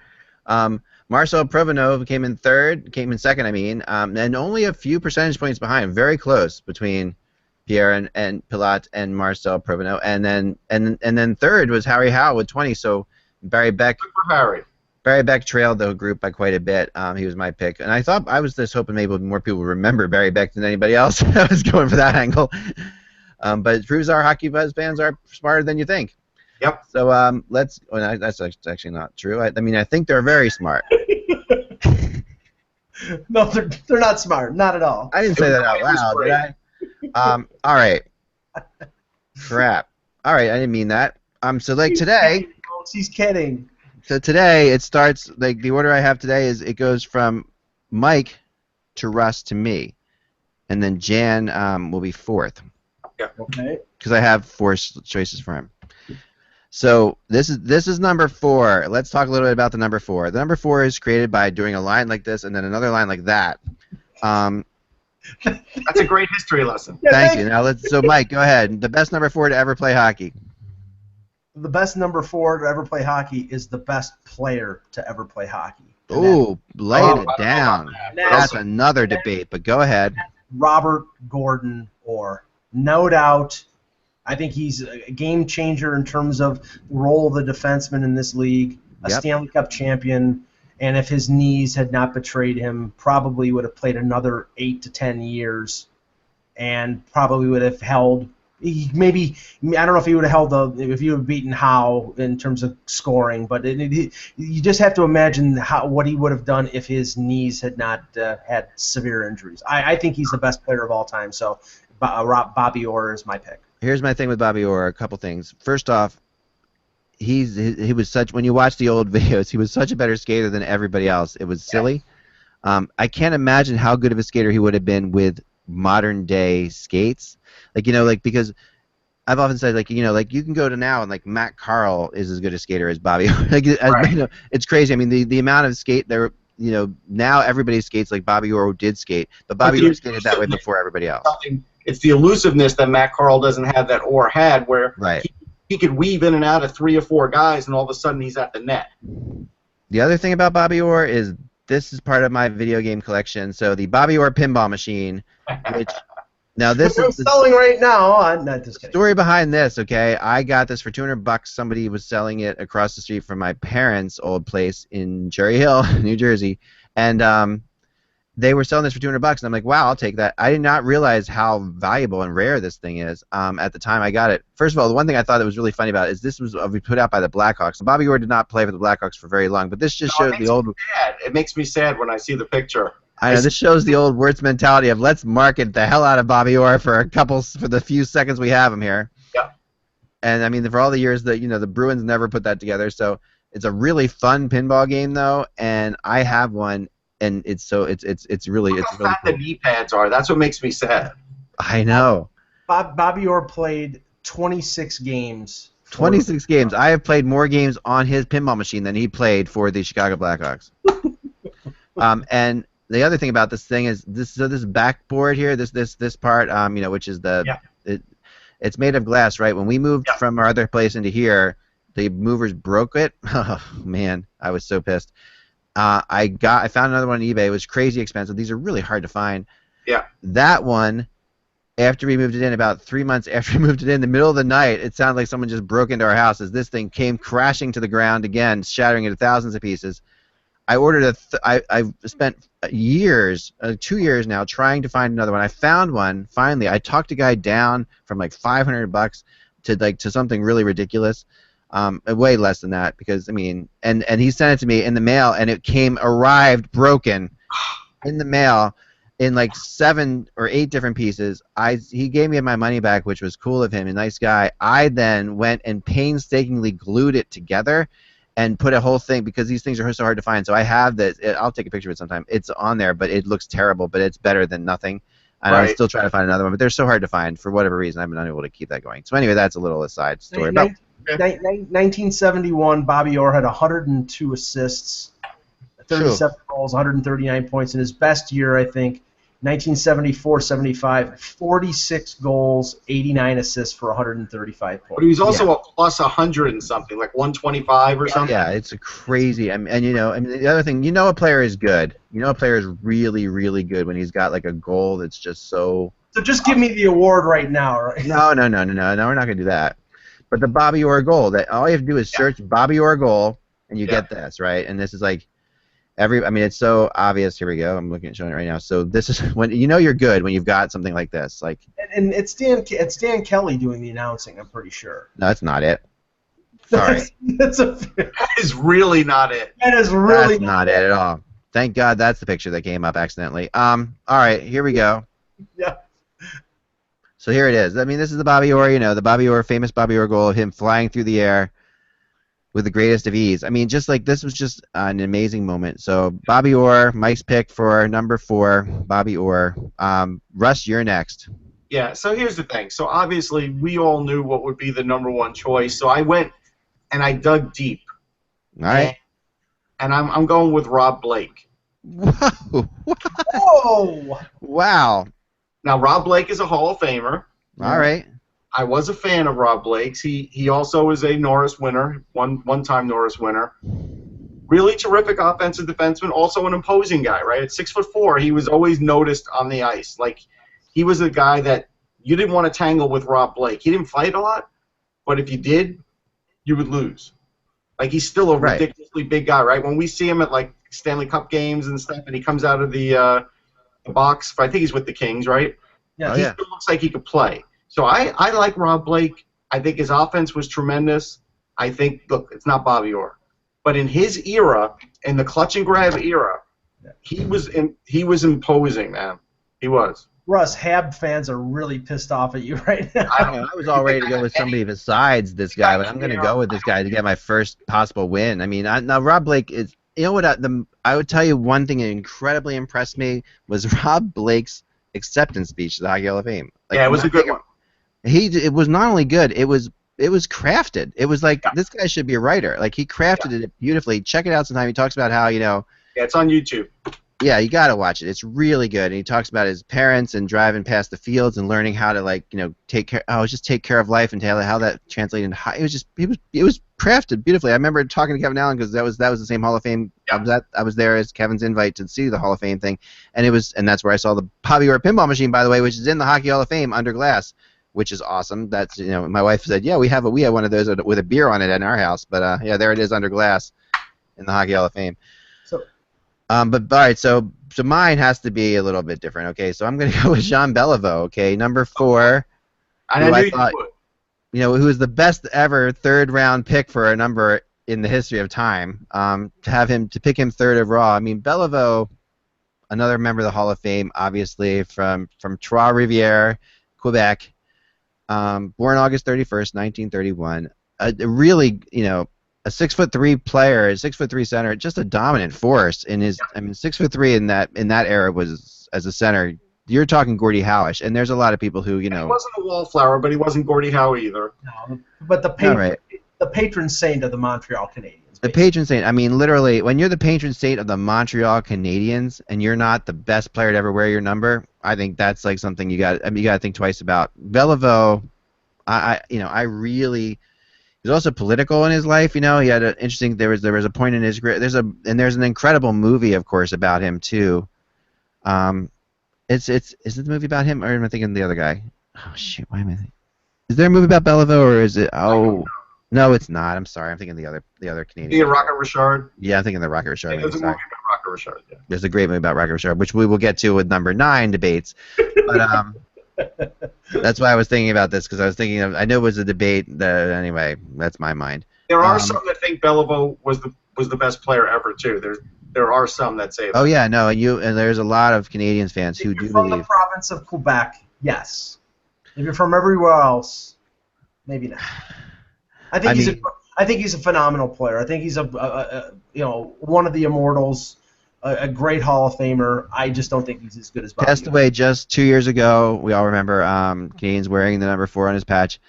Marcel Provenov came in second, I mean, and only a few percentage points behind, very close between Pierre and Pilat and Marcel Provenov, and then third was Harry Howe with 20. So Barry Beck. Good for Harry. Barry Beck trailed the group by quite a bit. He was my pick, and I was just hoping maybe more people would remember Barry Beck than anybody else. I was going for that angle, but it proves our Hockey Buzz fans are smarter than you think. Yep. So let's. Well, that's actually not true. I mean, I think they're very smart. No, they're not smart. Not at all. I didn't say that out loud, did I? All right. Crap. All right, I didn't mean that. So like today. He's kidding. So today it starts like the order I have today is it goes from Mike to Russ to me, and then Jan will be fourth. Yeah. Okay. Because I have 4 choices for him. So this is number 4. Let's talk a little bit about the number 4. The number 4 is created by doing a line like this and then another line like that. That's a great history lesson. Thank you. Now so Mike, go ahead. The best number 4 to ever play hockey. The best number 4 to ever play hockey is the best player to ever play hockey. Ooh, laying it down. That's another debate, but go ahead. Robert Gordon Orr. No doubt. I think he's a game changer in terms of the role of the defenseman in this league, a Stanley Cup champion, and if his knees had not betrayed him, probably would have played another 8 to 10 years and probably would have held maybe I don't know if he would have held if he would have beaten Howe in terms of scoring, but you just have to imagine what he would have done if his knees had not had severe injuries. I think he's the best player of all time, so Bobby Orr is my pick. Here's my thing with Bobby Orr. A couple things. First off, he was such. When you watch the old videos, he was such a better skater than everybody else. It was silly. I can't imagine how good of a skater he would have been with modern day skates. Because I've often said, you can go to now and Matt Carl is as good a skater as Bobby. It's crazy. I mean, the amount of skate there. Now everybody skates like Bobby Orr did skate, but Bobby Orr skated that way before everybody else. It's the elusiveness that Matt Carl doesn't have that Orr had, where he could weave in and out of 3 or 4 guys, and all of a sudden he's at the net. The other thing about Bobby Orr is this is part of my video game collection. So the Bobby Orr pinball machine, which now this is selling right now. I'm not just kidding. Story behind this. Okay, I got this for $200. Somebody was selling it across the street from my parents' old place in Cherry Hill, New Jersey, and they were selling this for $200, and I'm like, wow, I'll take that. I did not realize how valuable and rare this thing is at the time I got it. First of all, the one thing I thought that was really funny about it is this was put out by the Blackhawks. Bobby Orr did not play for the Blackhawks for very long, but this just shows the old. It makes me sad when I see the picture. I know, this shows the old Wirtz mentality of let's market the hell out of Bobby Orr for the few seconds we have him here. Yeah. And I mean, for all the years that the Bruins never put that together, so it's a really fun pinball game though, and I have one. And it's really cool. The knee pads are. That's what makes me sad. I know. Bobby Orr played 26 games. 26 games. I have played more games on his pinball machine than he played for the Chicago Blackhawks. And the other thing about this thing is this backboard here, this part, which is it's made of glass, right? When we moved from our other place into here, the movers broke it. Oh man, I was so pissed. I found another one on eBay. It was crazy expensive. These are really hard to find. Yeah. That one, after we moved it in, about 3 months after we moved it in the middle of the night, it sounded like someone just broke into our house as this thing came crashing to the ground again, shattering into thousands of pieces. I ordered I've spent years, 2 years now, trying to find another one. I found one finally. I talked a guy down from $500 to something really ridiculous. Way less than that, because I mean, and he sent it to me in the mail, and it arrived broken in the mail in 7 or 8 different pieces. He gave me my money back, which was cool of him, a nice guy. I then went and painstakingly glued it together and put a whole thing, because these things are so hard to find. So I have this. I'll take a picture of it sometime. It's on there, but it looks terrible, but it's better than nothing. And I was still trying to find another one, but they're so hard to find for whatever reason. I've been unable to keep that going. So anyway, that's a little aside story. 1971, Bobby Orr had 102 assists, 37 goals, 139 points. In his best year, I think, 1974-75, 46 goals, 89 assists for 135 points. But he was also a plus 100 and something, like 125 or something. Yeah, it's a crazy. And the other thing, a player is good. A player is really, really good when he's got like a goal that's just so. So just give me the award right now, right? No, we're not gonna do that. But the Bobby Orr goal, that all you have to do is search Bobby Orr goal, and you get this, right? And this is like it's so obvious. Here we go. I'm showing it right now. So this is when you're good when you've got something like this, like. And it's Dan Kelly doing the announcing. I'm pretty sure. No, that's not it. Sorry. That is really not it. That is really not it at all. Thank God that's the picture that came up accidentally. All right, here we go. Yeah. So here it is. This is the Bobby Orr, the Bobby Orr, famous Bobby Orr goal of him flying through the air with the greatest of ease. Just like this was just an amazing moment. So Bobby Orr, Mike's pick for number 4, Bobby Orr. Russ, you're next. Yeah, so here's the thing. So obviously we all knew what would be the number 1 choice. So I went and I dug deep. All right. And I'm going with Rob Blake. Whoa. Whoa. Wow. Now, Rob Blake is a Hall of Famer. All right. I was a fan of Rob Blake's. He also is a Norris winner, one-time Norris winner. Really terrific offensive defenseman, also an imposing guy, right? At 6'4", he was always noticed on the ice. Like, he was a guy that you didn't want to tangle with Rob Blake. He didn't fight a lot, but if you did, you would lose. Like, he's still a ridiculously big guy, right? When we see him at, like, Stanley Cup games and stuff, and he comes out of the box, I think he's with the Kings, right? Yeah. He still looks like he could play. So I like Rob Blake. I think his offense was tremendous. I think, look, it's not Bobby Orr. But in his era, in the clutch and grab era, he was imposing, man. He was. Russ, Hab fans are really pissed off at you right now. I was all ready to go with somebody besides this guy, but I'm going to go with this guy to get my first possible win. Now Rob Blake is. You know what? I would tell you one thing that incredibly impressed me was Rob Blake's acceptance speech to the Hockey Hall of Fame. Like, it was a good one. It was not only good, it was crafted. It was like this guy should be a writer. Like, he crafted it beautifully. Check it out sometime. He talks about how Yeah, it's on YouTube. Yeah, you got to watch it. It's really good. And he talks about his parents and driving past the fields and learning how to take care of life and how that translated into it was crafted beautifully. I remember talking to Kevin Allen because that was the same Hall of Fame. Yeah. I was there as Kevin's invite to see the Hall of Fame thing, and that's where I saw the Bobby Orr pinball machine, by the way, which is in the Hockey Hall of Fame under glass, which is awesome. That's my wife said, yeah, we have one of those with a beer on it in our house, but there it is under glass in the Hockey Hall of Fame. But all right, so mine has to be a little bit different. Okay, so I'm gonna go with Jean Beliveau. Okay, number 4. I knew you would. Who was the best ever 3rd-round pick for a number in the history of time. To pick him 3rd overall. Beliveau, another member of the Hall of Fame, obviously from Trois-Rivières, Quebec. Born August 31st, 1931. Really, a 6'3" player, a 6'3" center, just a dominant force in his. 6'3" in that era was as a center. You're talking Gordie Howe-ish, and there's a lot of people who He wasn't a wallflower, but he wasn't Gordie Howe either. No, but the patron saint of the Montreal Canadiens. The patron saint. Literally, when you're the patron saint of the Montreal Canadiens and you're not the best player to ever wear your number, I think that's like something you got to think twice about. Beliveau, I really. He's also political in his life. He had an interesting. There was a point in his career. There's an incredible movie, of course, about him too. Is it the movie about him, or am I thinking of the other guy? Oh shoot, why am I thinking? Is there a movie about Beliveau, or is it? Oh, no, it's not. I'm sorry, I'm thinking the other Canadian. The Rocket Richard. Yeah, I'm thinking the Rocket Richard. Yeah, there's a movie about Rocket Richard. Yeah. There's a great movie about Rocket Richard, which we will get to with number 9 debates. But that's why I was thinking about this, because I was thinking of. I know it was a debate. Anyway, that's my mind. There are some that think Beliveau was the best player ever too. There are some that say that. Oh yeah, no, and there's a lot of Canadiens fans who do from believe. the province of Quebec, yes. If you're from everywhere else, maybe not. I think he's a phenomenal player. I think he's one of the immortals a great Hall of Famer. I just don't think he's as good as Bobby. Passed away just 2 years ago. We all remember Kane's wearing the number 4 on his patch.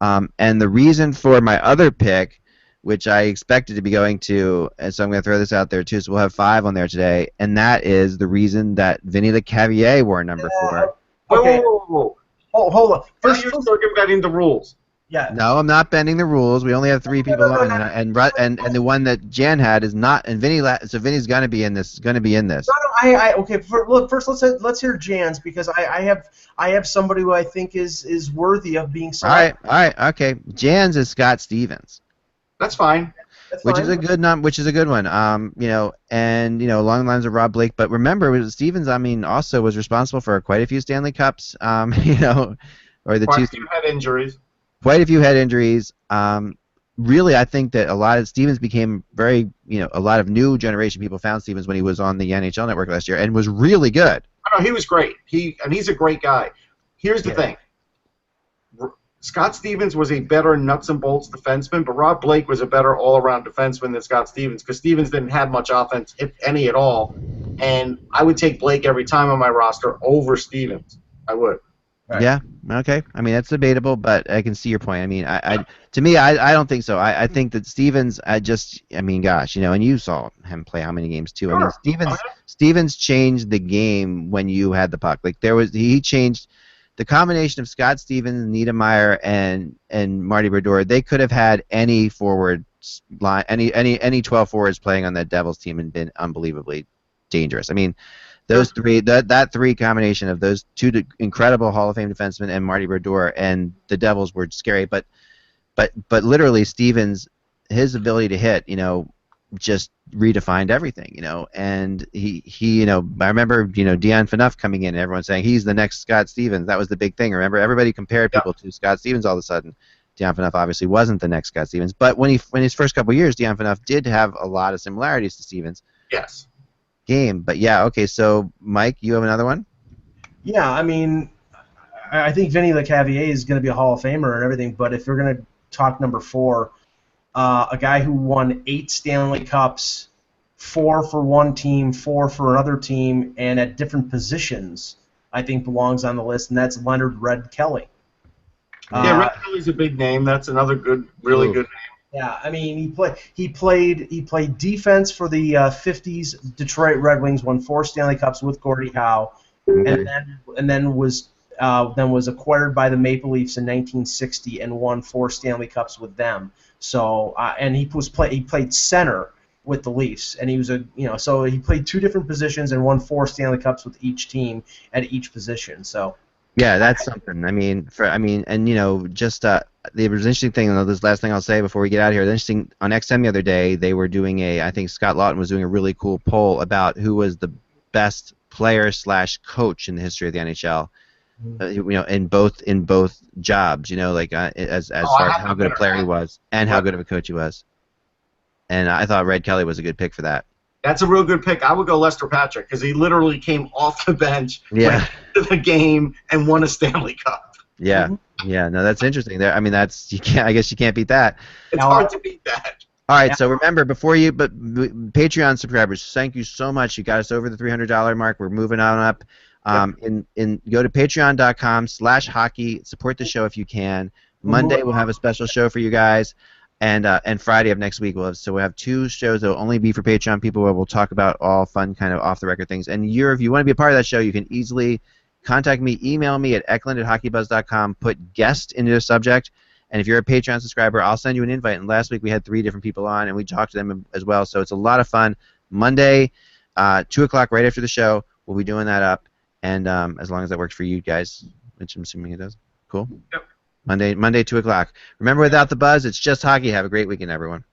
And the reason for my other pick, which I expected to be going to, and so I'm going to throw this out there too, so we'll have 5 on there today, and that is the reason that Vinny LeCavier wore number 4. Okay. Whoa. Hold on. First, you're circumventing the rules. Yeah. No, I'm not bending the rules. We only have 3 people on, and the one that Jan had is not, and so Vinny's going to be in this. Okay. First let's hear Jan's, because I have somebody who I think is worthy of being selected. All right, okay. Jan's is Scott Stevens. That's fine. Which is a good one. Along the lines of Rob Blake. But remember, Stevens, also was responsible for quite a few Stanley Cups. Or the Quite a few head injuries. Quite a few head injuries. Really, I think that a lot of Stevens became a lot of new generation people found Stevens when he was on the NHL Network last year and was really good. Oh, he was great. He's a great guy. Here's the thing. Scott Stevens was a better nuts and bolts defenseman, but Rob Blake was a better all-around defenseman than Scott Stevens, because Stevens didn't have much offense, if any at all. And I would take Blake every time on my roster over Stevens. I would. Right. Yeah. Okay. That's debatable, but I can see your point. To me, I don't think so. I think that Stevens. And you saw him play how many games too. Sure. Stevens changed the game when you had the puck. He changed the combination of Scott Stevens, Niedermayer, and Marty Brodeur. They could have had any forward line, any 12 forwards playing on that Devils team and been unbelievably dangerous. Those three, that three combination of those 2 incredible Hall of Fame defensemen and Marty Brodeur and the Devils were scary. But literally Stevens, his ability to hit, just redefined everything, And he I remember, Dion Phaneuf coming in and everyone saying he's the next Scott Stevens. That was the big thing. Remember, everybody compared people to Scott Stevens all of a sudden. Dion Phaneuf obviously wasn't the next Scott Stevens, but when his first couple of years, Dion Phaneuf did have a lot of similarities to Stevens. Yes. Game, but yeah, okay. So, Mike, you have another one? Yeah, I think Vinny LeCavier is going to be a Hall of Famer and everything. But if you're going to talk number 4, a guy who won 8 Stanley Cups, 4 for one team, 4 for another team, and at different positions, I think belongs on the list, and that's Leonard Red Kelly. Red Kelly's a big name. That's another really good name. Yeah, he played defense for the 50s Detroit Red Wings, won 4 Stanley Cups with Gordie Howe, and then was acquired by the Maple Leafs in 1960 and won 4 Stanley Cups with them. So and he played center with the Leafs, and he was so he played 2 different positions and won 4 Stanley Cups with each team at each position. So. Yeah, that's something. There was an interesting thing, and this last thing I'll say before we get out of here. The interesting on XM the other day, they were doing I think Scott Lawton was doing a really cool poll about who was the best player / coach in the history of the NHL. In both jobs, as far as how good a player he was and how good of a coach he was. And I thought Red Kelly was a good pick for that. That's a real good pick. I would go Lester Patrick, because he literally came off the bench, went to the game, and won a Stanley Cup. Yeah, yeah. No, that's interesting. There, I guess you can't beat that. It's hard to beat that. All right. So remember, but Patreon subscribers, thank you so much. You got us over the $300 mark. We're moving on up. Go to patreon.com/hockey. Support the show if you can. Monday we'll have a special show for you guys. And Friday of next week we'll have 2 shows that will only be for Patreon people, where we'll talk about all fun kind of off the record things. And if you want to be a part of that show, you can easily contact me, email me at eklund@hockeybuzz.com, put guest into the subject, and if you're a Patreon subscriber, I'll send you an invite. And last week we had 3 different people on, and we talked to them as well, so it's a lot of fun. Monday, 2 o'clock right after the show, we'll be doing that up, and as long as that works for you guys, which I'm assuming it does. Cool? Yep. Monday, 2 o'clock. Remember, without the buzz, it's just hockey. Have a great weekend, everyone.